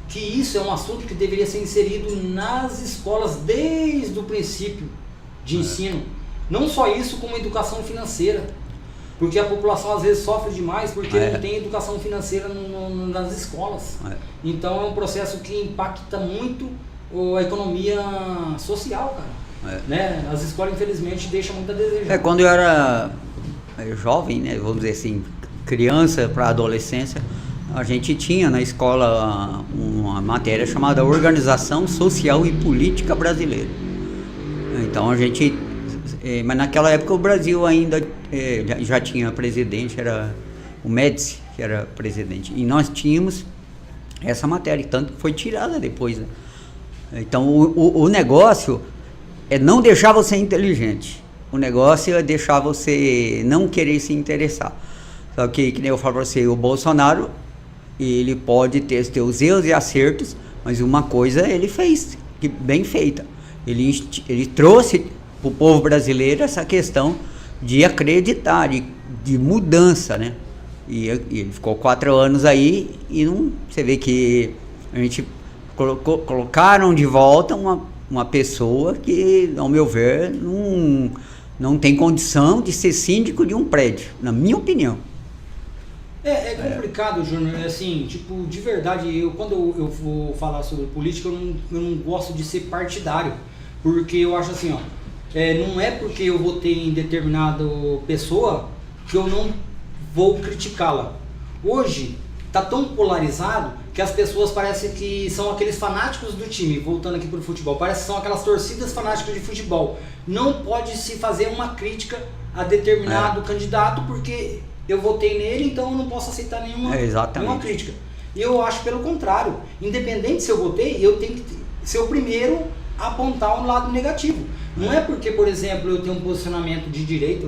que isso é um assunto que deveria ser inserido nas escolas desde o princípio de ensino. Não só isso, como educação financeira. Porque a população às vezes sofre demais porque não tem educação financeira nas escolas. Então é um processo que impacta muito a economia social, cara. Né? As escolas, infelizmente, deixam muito a desejar. Quando eu era jovem, né, vamos dizer assim, criança para adolescência, a gente tinha na escola uma matéria chamada Organização Social e Política Brasileira. Então a gente... mas naquela época o Brasil ainda já tinha presidente, era o Médici que era presidente. E nós tínhamos essa matéria, tanto que foi tirada depois. Né? Então o negócio é não deixar você inteligente. O negócio é deixar você não querer se interessar. Só que nem eu falo para você, o Bolsonaro... ele pode ter seus erros e acertos, mas uma coisa ele fez, bem feita. Ele trouxe para o povo brasileiro essa questão de acreditar, de mudança, né? E ele ficou 4 anos aí e não, você vê que a gente colocaram de volta uma pessoa que, ao meu ver, não tem condição de ser síndico de um prédio, na minha opinião. É complicado, Júnior, assim, tipo, de verdade, quando eu vou falar sobre política, eu não gosto de ser partidário, porque eu acho assim, ó, não é porque eu votei em determinada pessoa que eu não vou criticá-la. Hoje, tá tão polarizado que as pessoas parecem que são aqueles fanáticos do time, voltando aqui pro futebol, parece que são aquelas torcidas fanáticas de futebol. Não pode se fazer uma crítica a determinado candidato, porque... eu votei nele, então eu não posso aceitar nenhuma crítica. E eu acho pelo contrário. Independente se eu votei, eu tenho que ser o primeiro a apontar um lado negativo. Não é porque, por exemplo, eu tenho um posicionamento de direita,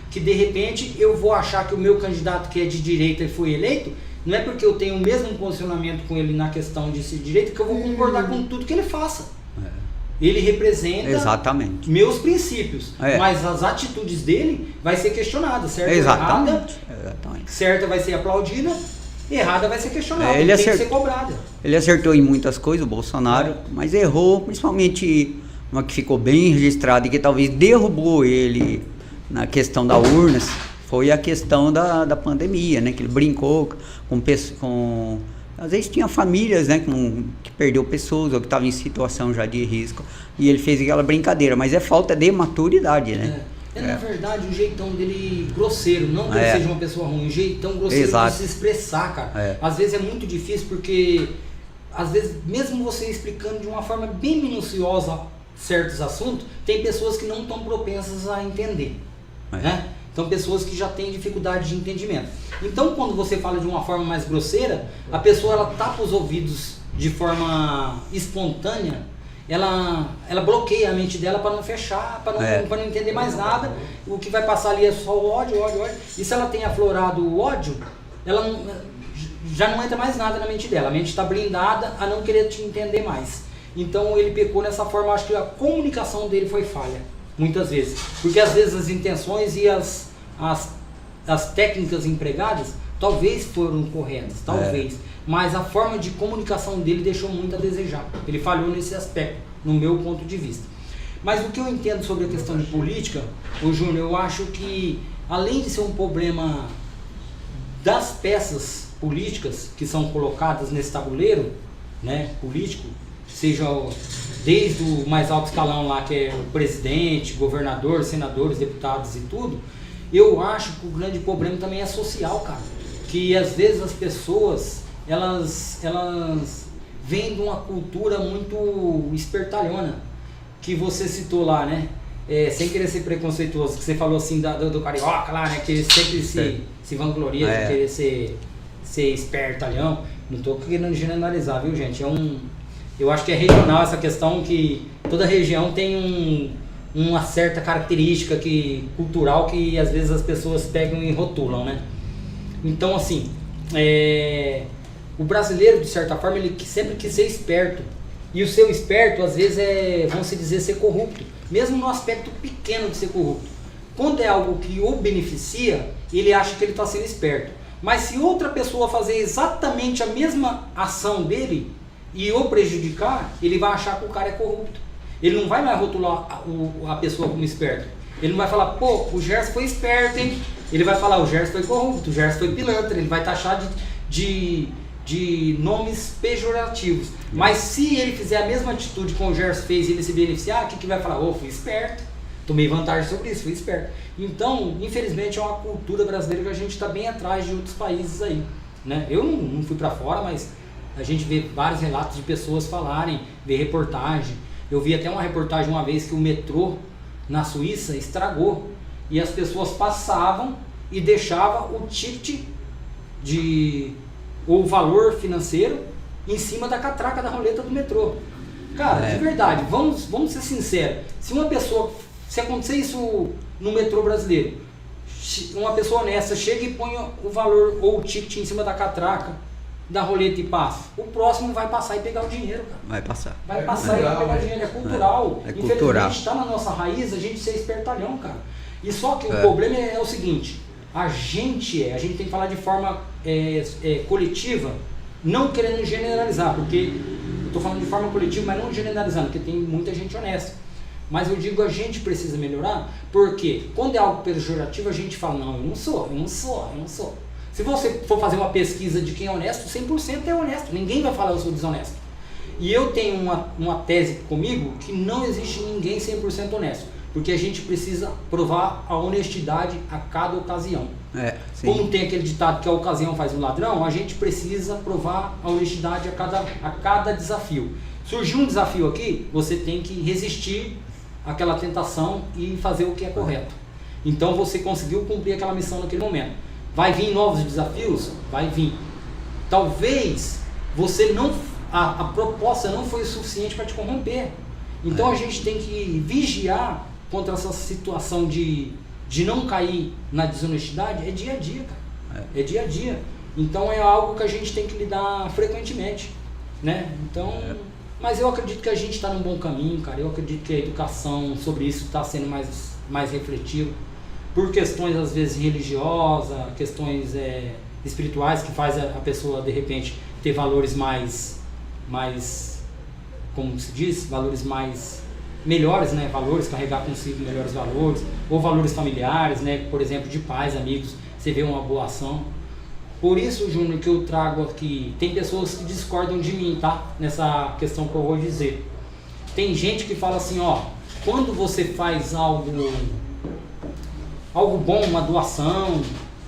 que de repente eu vou achar que o meu candidato que é de direita foi eleito, não é porque eu tenho o mesmo posicionamento com ele na questão de ser de direita que eu vou concordar com tudo que ele faça. Ele representa meus princípios, mas as atitudes dele vai ser questionada, certo? Exatamente. Certa vai ser aplaudida, errada vai ser questionada, tem que ser cobrada. Ele acertou em muitas coisas, o Bolsonaro, mas errou, principalmente uma que ficou bem registrada e que talvez derrubou ele na questão da urnas, foi a questão da pandemia, né? Que ele brincou com às vezes tinha famílias, né, que perdeu pessoas ou que estavam em situação já de risco, e ele fez aquela brincadeira, mas é falta de maturidade, né? Na verdade, o jeitão dele grosseiro, não que ele seja uma pessoa ruim, o jeitão grosseiro de se expressar, cara. Às vezes é muito difícil porque, às vezes, mesmo você explicando de uma forma bem minuciosa certos assuntos, tem pessoas que não estão propensas a entender, né? Então, pessoas que já têm dificuldade de entendimento. Então, quando você fala de uma forma mais grosseira, a pessoa ela tapa os ouvidos de forma espontânea, ela bloqueia a mente dela para não fechar, para não entender mais nada. O que vai passar ali é só o ódio. E se ela tem aflorado o ódio, ela já não entra mais nada na mente dela. A mente está blindada a não querer te entender mais. Então, ele pecou nessa forma. Acho que a comunicação dele foi falha. Muitas vezes, porque às vezes as intenções e as técnicas empregadas talvez foram corretas, mas a forma de comunicação dele deixou muito a desejar. Ele falhou nesse aspecto, no meu ponto de vista. Mas o que eu entendo sobre a questão de política, Júnior, eu acho que além de ser um problema das peças políticas que são colocadas nesse tabuleiro, né, político, seja desde o mais alto escalão lá, que é o presidente, governador, senadores, deputados e tudo, eu acho que o grande problema também é social, cara. Que às vezes as pessoas, elas vêm de uma cultura muito espertalhona, que você citou lá, né? Sem querer ser preconceituoso, que você falou assim do carioca lá, né? Que ele sempre se vangloria de querer ser espertalhão. Não tô querendo generalizar, viu, gente? Eu acho que é regional essa questão, que toda região tem uma certa característica cultural que às vezes as pessoas pegam e rotulam, né? Então, assim, o brasileiro, de certa forma, ele sempre quis ser esperto. E o seu esperto, às vezes, vamos se dizer, ser corrupto. Mesmo no aspecto pequeno de ser corrupto. Quando é algo que o beneficia, ele acha que ele está sendo esperto. Mas se outra pessoa fazer exatamente a mesma ação dele e o prejudicar, ele vai achar que o cara é corrupto. Ele não vai mais rotular a pessoa como esperto. Ele não vai falar, pô, o Gerson foi esperto, hein? Ele vai falar, o Gerson foi corrupto, o Gerson foi pilantra. Ele vai taxar de nomes pejorativos. Mas se ele fizer a mesma atitude que o Gerson fez e ele se beneficiar, o que vai falar? Fui esperto, tomei vantagem sobre isso, fui esperto. Então, infelizmente, é uma cultura brasileira que a gente está bem atrás de outros países aí, né? Eu não fui para fora, mas a gente vê vários relatos de pessoas falarem, ver reportagem. Eu vi até uma reportagem uma vez que o metrô na Suíça estragou e as pessoas passavam e deixavam o ticket ou o valor financeiro em cima da catraca da roleta do metrô. Cara, de verdade, vamos ser sinceros. Se acontecer isso no metrô brasileiro, uma pessoa honesta chega e põe o valor ou o ticket em cima da catraca da roleta e passa, o próximo vai passar e pegar o dinheiro, cara. Vai passar. Vai passar e vai pegar o dinheiro, é cultural. É Infelizmente cultural. está na nossa raiz a gente ser espertalhão, cara. E só que o problema é o seguinte, a gente tem que falar de forma coletiva, não querendo generalizar, porque eu estou falando de forma coletiva, mas não generalizando, porque tem muita gente honesta. Mas eu digo, a gente precisa melhorar, porque quando é algo pejorativo, a gente fala, não, eu não sou. Se você for fazer uma pesquisa de quem é honesto, 100% é honesto, ninguém vai falar eu sou desonesto. E eu tenho uma tese comigo que não existe ninguém 100% honesto, porque a gente precisa provar a honestidade a cada ocasião. Como tem aquele ditado que a ocasião faz o ladrão, a gente precisa provar a honestidade a cada desafio. Surgiu um desafio aqui, você tem que resistir àquela tentação e fazer o que é correto. Então você conseguiu cumprir aquela missão naquele momento. Vai vir novos desafios? Vai vir. Talvez você a proposta não foi o suficiente para te corromper. Então a gente tem que vigiar contra essa situação de não cair na desonestidade. É dia a dia, cara. É dia a dia. Então é algo que a gente tem que lidar frequentemente, né? Então, mas eu acredito que a gente está num bom caminho, cara. Eu acredito que a educação sobre isso está sendo mais refletiva. Por questões às vezes religiosas, questões espirituais que faz a pessoa de repente ter valores mais, como se diz, valores mais melhores, né? Valores, carregar consigo melhores valores, ou valores familiares, né? Por exemplo, de pais, amigos, você vê uma boa ação. Por isso, Júnior, que eu trago aqui, tem pessoas que discordam de mim, tá? Nessa questão que eu vou dizer. Tem gente que fala assim, ó, quando você faz algo bom, uma doação,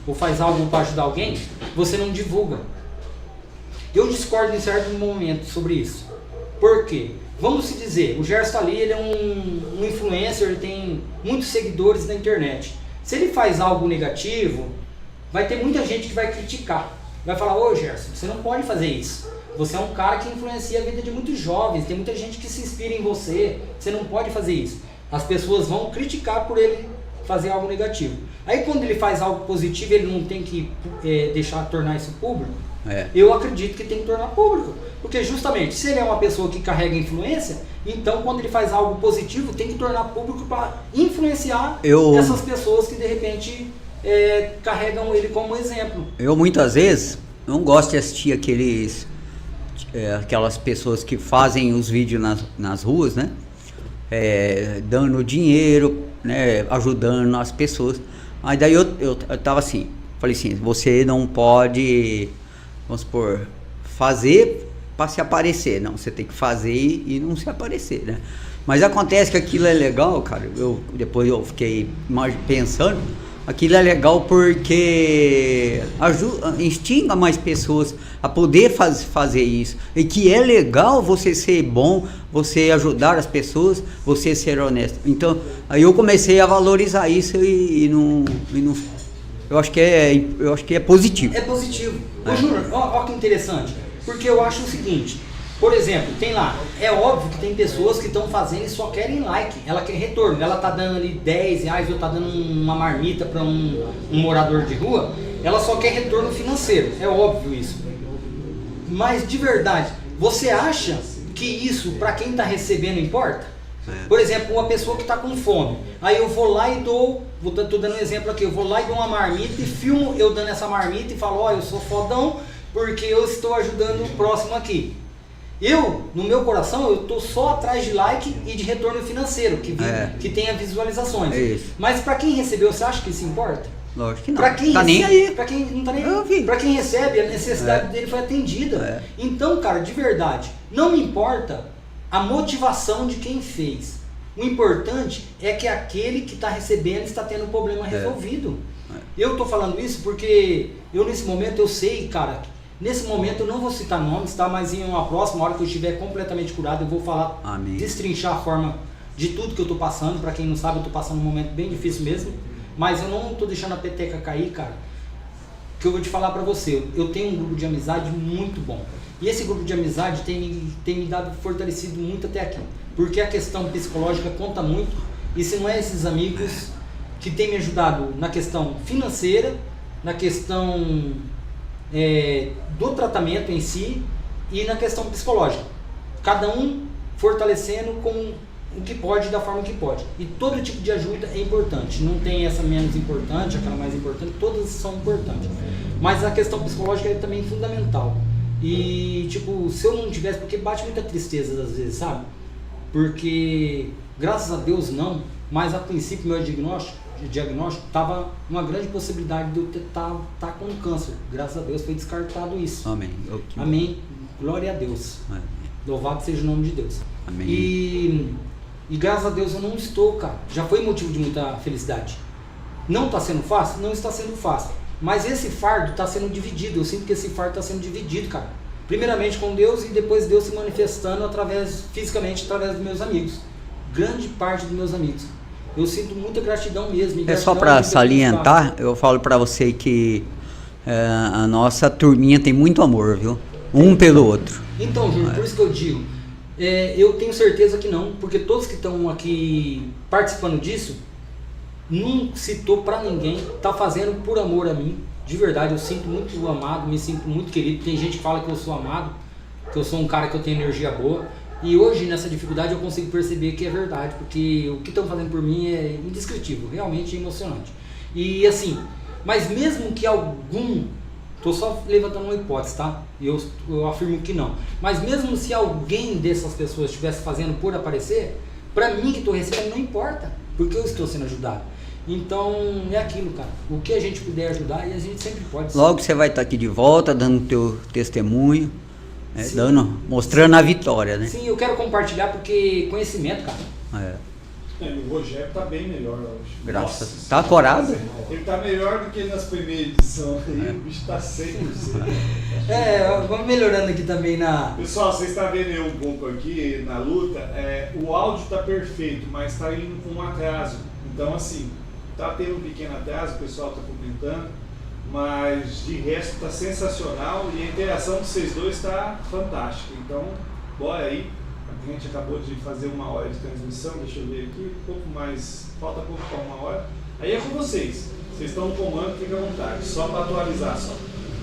ou faz algo para ajudar alguém, você não divulga. Eu discordo em certo momento sobre isso. Por quê? Vamos se dizer, o Gerson ali, ele é um influencer, ele tem muitos seguidores na internet. Se ele faz algo negativo, vai ter muita gente que vai criticar. Vai falar, ô Gerson, você não pode fazer isso. Você é um cara que influencia a vida de muitos jovens, tem muita gente que se inspira em você, você não pode fazer isso. As pessoas vão criticar por ele fazer algo negativo. Aí quando ele faz algo positivo, ele não tem que tornar isso público. Eu acredito que tem que tornar público, porque justamente se ele é uma pessoa que carrega influência, então quando ele faz algo positivo, tem que tornar público para influenciar essas pessoas que de repente carregam ele como exemplo. Eu muitas vezes não gosto de assistir aquelas pessoas que fazem os vídeos nas ruas, né? Dando dinheiro, né, ajudando as pessoas. Aí daí eu tava assim, falei assim, você não pode, vamos supor, fazer para se aparecer, não, você tem que fazer e não se aparecer, né? Mas acontece que aquilo é legal, cara, depois eu fiquei pensando, aquilo é legal porque instiga mais pessoas a poder fazer isso. E que é legal você ser bom, você ajudar as pessoas, você ser honesto. Então, aí eu comecei a valorizar isso e não eu acho que é positivo. É positivo. Ô Júnior, ó que interessante. Porque eu acho o seguinte, por exemplo, tem lá, é óbvio que tem pessoas que estão fazendo e só querem like, ela quer retorno, ela tá dando ali 10 reais ou tá dando uma marmita para um morador de rua, ela só quer retorno financeiro, é óbvio isso. Mas de verdade, você acha que isso para quem tá recebendo importa? Por exemplo, uma pessoa que está com fome, aí eu vou lá e tô dando um exemplo aqui, eu vou lá e dou uma marmita e filmo eu dando essa marmita e falo, ó, eu sou fodão porque eu estou ajudando o próximo aqui. Eu, no meu coração, eu tô só atrás de like e de retorno financeiro, que tenha visualizações. Mas para quem recebeu, você acha que isso importa? Lógico que não. Pra quem tá nem aí. Pra quem não tá nem aí. Pra quem recebe, a necessidade dele foi atendida. Então, cara, de verdade, não me importa a motivação de quem fez. O importante é que aquele que está recebendo está tendo o problema resolvido. Eu tô falando isso porque eu nesse momento eu sei, cara, nesse momento eu não vou citar nomes, tá? Mas em uma próxima hora que eu estiver completamente curado, eu vou falar, destrinchar a forma de tudo que eu tô passando. Pra quem não sabe, eu tô passando um momento bem difícil mesmo. Mas eu não tô deixando a peteca cair, cara. Que eu vou te falar pra você, eu tenho um grupo de amizade muito bom. E esse grupo de amizade tem me dado fortalecido muito até aqui. Porque a questão psicológica conta muito. E se não é esses amigos que têm me ajudado na questão financeira, na questão do tratamento em si e na questão psicológica. Cada um fortalecendo com o que pode, da forma que pode. E todo tipo de ajuda é importante. Não tem essa menos importante, aquela mais importante, todas são importantes. Mas a questão psicológica é também fundamental. E tipo, se eu não tivesse, porque bate muita tristeza às vezes, sabe? Porque, graças a Deus não, mas a princípio meu diagnóstico estava uma grande possibilidade de eu estar com câncer. Graças a Deus foi descartado isso. Amém. Amém. Glória a Deus. Amém. Louvado seja o nome de Deus. Amém. E graças a Deus eu não estou, cara. Já foi motivo de muita felicidade. Não está sendo fácil? Não está sendo fácil. Mas esse fardo está sendo dividido. Eu sinto que esse fardo está sendo dividido, cara. Primeiramente com Deus e depois Deus se manifestando fisicamente através dos meus amigos. Grande parte dos meus amigos. Eu sinto muita gratidão mesmo. É só para salientar, eu falo para você que a nossa turminha tem muito amor, viu? Um pelo outro. Então, Júlio, por isso que eu digo, eu tenho certeza que não, porque todos que estão aqui participando disso, não citou para ninguém, tá fazendo por amor a mim. De verdade, eu sinto muito amado, me sinto muito querido. Tem gente que fala que eu sou amado, que eu sou um cara que eu tenho energia boa. E hoje, nessa dificuldade, eu consigo perceber que é verdade, porque o que estão fazendo por mim é indescritível, realmente emocionante. E assim, mas mesmo que algum, estou só levantando uma hipótese, tá? Eu afirmo que não. Mas mesmo se alguém dessas pessoas estivesse fazendo por aparecer, para mim que estou recebendo não importa, porque eu estou sendo ajudado. Então é aquilo, cara. O que a gente puder ajudar, e a gente sempre pode. Logo você vai estar aqui de volta, dando teu testemunho, mostrando a vitória, né? Sim, eu quero compartilhar porque conhecimento, cara. O Rogério tá bem melhor hoje. Graças a Deus. Tá corado? Ele tá melhor do que nas primeiras edições. O bicho tá 100%. Vamos melhorando aqui também na... Pessoal, vocês estão vendo aí um pouco aqui na luta. O áudio tá perfeito, mas tá indo com um atraso. Então, assim, tá tendo um pequeno atraso, o pessoal tá comentando. Mas de resto tá sensacional e a interação de vocês dois tá fantástica. Então, bora aí. A gente acabou de fazer 1 hora de transmissão, deixa eu ver aqui, um pouco mais, falta pouco para 1 hora. Aí é com vocês. Vocês estão no comando, fica à vontade, só para atualizar só.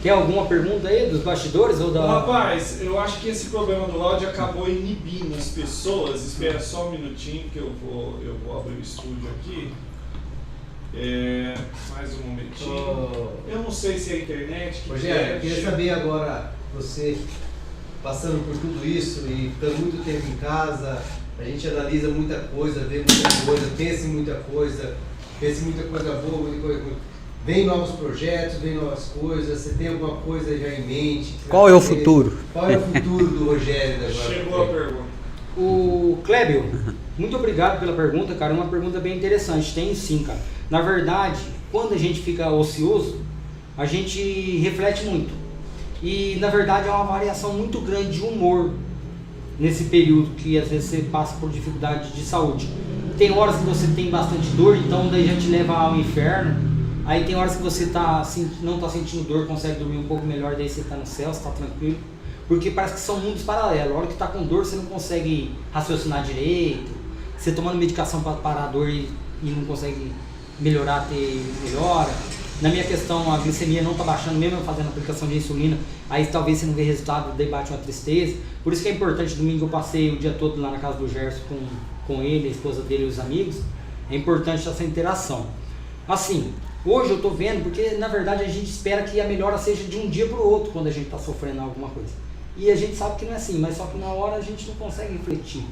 Tem alguma pergunta aí dos bastidores ou da... Rapaz, eu acho que esse problema do áudio acabou inibindo as pessoas. Espera só um minutinho que eu vou abrir o estúdio aqui. Mais um momentinho. Eu não sei se é a internet que Rogério, eu queria saber agora, você passando por tudo isso e ficando muito tempo em casa, a gente analisa muita coisa, vê muita coisa, pensa em muita coisa boa, muita coisa ruim. Vem novos projetos, vem novas coisas, você tem alguma coisa já em mente? Qual é o futuro? Qual é o futuro do Rogério agora? Chegou a pergunta. O Clébio, muito obrigado pela pergunta, cara. É uma pergunta bem interessante. Tem sim, cara. Na verdade, quando a gente fica ocioso, a gente reflete muito. E na verdade é uma variação muito grande de humor nesse período que às vezes você passa por dificuldade de saúde. Tem horas que você tem bastante dor, então daí já te leva ao inferno. Aí tem horas que você não está sentindo dor, consegue dormir um pouco melhor, daí você está no céu, você está tranquilo. Porque parece que são mundos paralelos. A hora que está com dor você não consegue raciocinar direito. Você tomando medicação para parar a dor e não consegue melhorar, melhora. Na minha questão, a glicemia não está baixando, mesmo eu fazendo aplicação de insulina, aí talvez você não vê resultado, daí bate uma tristeza. Por isso que é importante, domingo eu passei o dia todo lá na casa do Gerson com ele, a esposa dele e os amigos, é importante essa interação. Assim, hoje eu estou vendo, porque na verdade a gente espera que a melhora seja de um dia para o outro quando a gente está sofrendo alguma coisa. E a gente sabe que não é assim, mas só que na hora a gente não consegue refletir.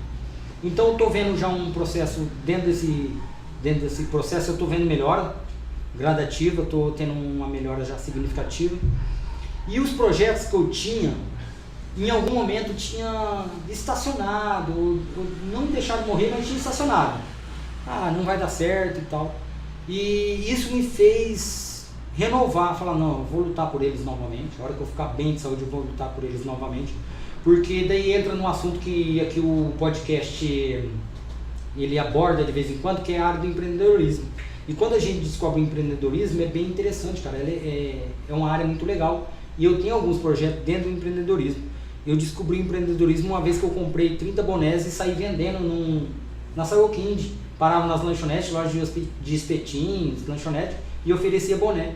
Então eu estou vendo já um processo, dentro desse processo eu estou vendo melhora gradativa, estou tendo uma melhora já significativa. E os projetos que eu tinha, em algum momento tinha estacionado, ou não deixado morrer, mas tinha estacionado. Ah, não vai dar certo e tal. E isso me fez renovar, falar, não, eu vou lutar por eles novamente. A hora que eu ficar bem de saúde, eu vou lutar por eles novamente. Porque daí entra num assunto que aqui o podcast ele aborda de vez em quando, que é a área do empreendedorismo. E quando a gente descobre o empreendedorismo, é bem interessante, cara. É uma área muito legal. E eu tenho alguns projetos dentro do empreendedorismo. Eu descobri o empreendedorismo uma vez que eu comprei 30 bonés e saí vendendo na Saioquind. Parava nas lanchonetes, lojas de espetinhos, lanchonete, e oferecia boné.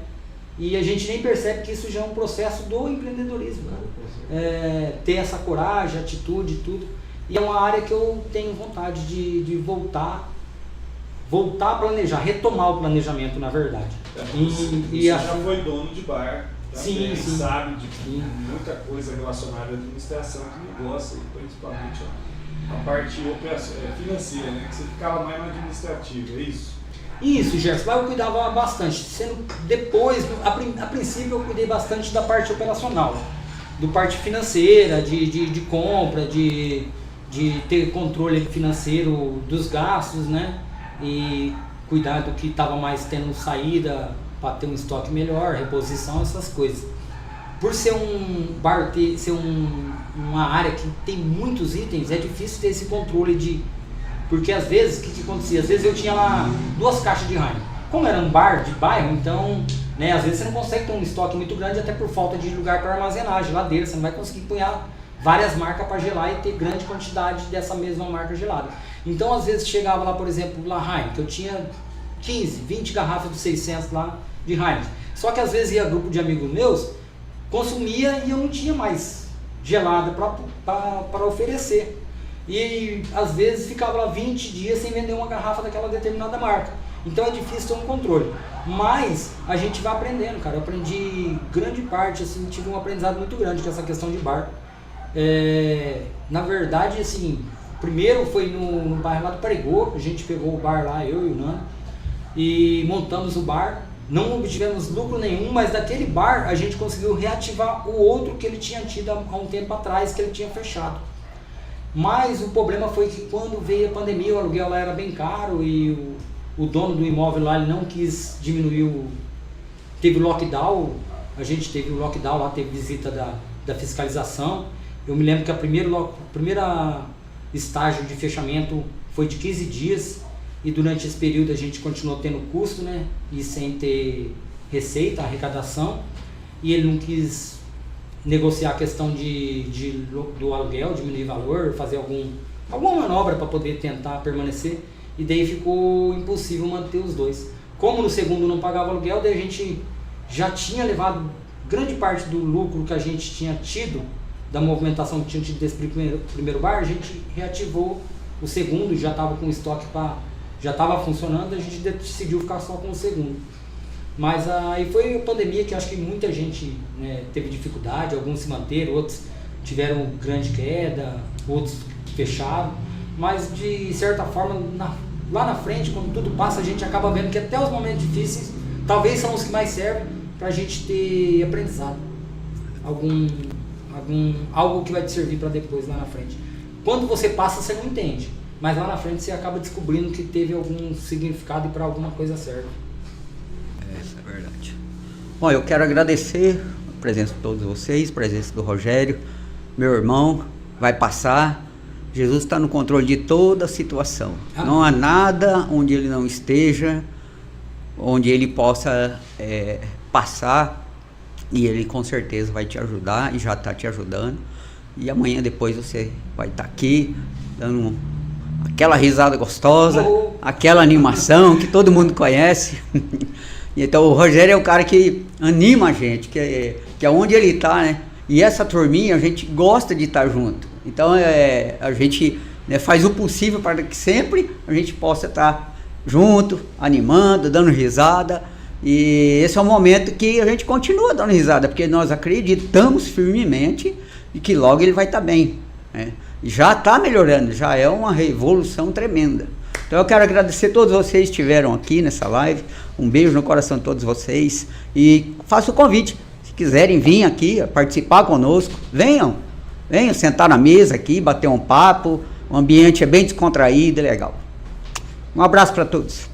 E a gente nem percebe que isso já é um processo do empreendedorismo, cara. Ter essa coragem, atitude e tudo. E é uma área que eu tenho vontade de voltar a planejar, retomar o planejamento, na verdade. Você já foi dono de bar, sim. Sabe de muita coisa relacionada à administração de negócio, principalmente a parte financeira, né? Que você ficava mais no administrativo, é isso? Isso, Gerson, lá eu cuidava bastante, sendo depois, a princípio eu cuidei bastante da parte operacional, do parte financeira, de compra, de ter controle financeiro dos gastos, né? E cuidar do que estava mais tendo saída para ter um estoque melhor, reposição, essas coisas. Por ser um bar, ser uma área que tem muitos itens, é difícil ter esse controle porque às vezes, o que acontecia? Às vezes eu tinha lá 2 caixas de Heineken. Como era um bar de bairro, então, né, às vezes você não consegue ter um estoque muito grande, até por falta de lugar para armazenar, geladeira, você não vai conseguir punhar várias marcas para gelar e ter grande quantidade dessa mesma marca gelada. Então às vezes chegava lá, por exemplo, lá Heineken, eu tinha 15, 20 garrafas de 600 lá de Heineken. Só que às vezes ia grupo de amigos meus, consumia e eu não tinha mais gelada para oferecer. E às vezes ficava lá 20 dias sem vender uma garrafa daquela determinada marca. Então é difícil ter um controle. Mas a gente vai aprendendo, cara. Eu aprendi grande parte, assim, tive um aprendizado muito grande com essa questão de bar. Na verdade, assim, primeiro foi no bairro lá do Parigô. A gente pegou o bar lá, eu e o Nando, e montamos o bar. Não obtivemos lucro nenhum, mas daquele bar a gente conseguiu reativar o outro que ele tinha tido há um tempo atrás, que ele tinha fechado. Mas o problema foi que quando veio a pandemia, o aluguel lá era bem caro e o dono do imóvel lá ele não quis diminuir teve o lockdown, a gente teve o lockdown lá, teve visita da fiscalização. Eu me lembro que a primeira estágio de fechamento foi de 15 dias e durante esse período a gente continuou tendo custo, né? E sem ter receita, arrecadação, e ele não quis negociar a questão do aluguel, diminuir valor, fazer alguma manobra para poder tentar permanecer, e daí ficou impossível manter os dois. Como no segundo não pagava aluguel, daí a gente já tinha levado grande parte do lucro que a gente tinha tido, da movimentação que tinha tido desse primeiro bar, a gente reativou o segundo, já estava com estoque já estava funcionando, a gente decidiu ficar só com o segundo. Mas aí foi a pandemia que acho que muita gente, né, teve dificuldade, alguns se manteram, outros tiveram grande queda, outros fecharam, mas de certa forma, lá na frente, quando tudo passa, a gente acaba vendo que até os momentos difíceis, talvez são os que mais servem para a gente ter aprendizado, algo que vai te servir para depois, lá na frente. Quando você passa, você não entende, mas lá na frente você acaba descobrindo que teve algum significado e para alguma coisa serve. Essa é verdade. Bom, eu quero agradecer a presença de todos vocês, a presença do Rogério, meu irmão. Vai passar. Jesus está no controle de toda a situação. Não há nada onde ele não esteja, onde ele possa passar, e ele com certeza vai te ajudar e já está te ajudando. E amanhã depois você vai estar aqui dando aquela risada gostosa, aquela animação que todo mundo conhece. Então o Rogério é o cara que anima a gente, que é onde ele está, né? E essa turminha a gente gosta de estar junto. Então a gente né, faz o possível para que sempre a gente possa estar junto, animando, dando risada. E esse é o momento que a gente continua dando risada, porque nós acreditamos firmemente e que logo ele vai estar bem, né? Já está melhorando, já é uma revolução tremenda. Então eu quero agradecer a todos vocês que estiveram aqui nessa live. Um beijo no coração de todos vocês. E faço o convite, se quiserem vir aqui participar conosco, venham sentar na mesa aqui, bater um papo. O ambiente é bem descontraído, é legal. Um abraço para todos.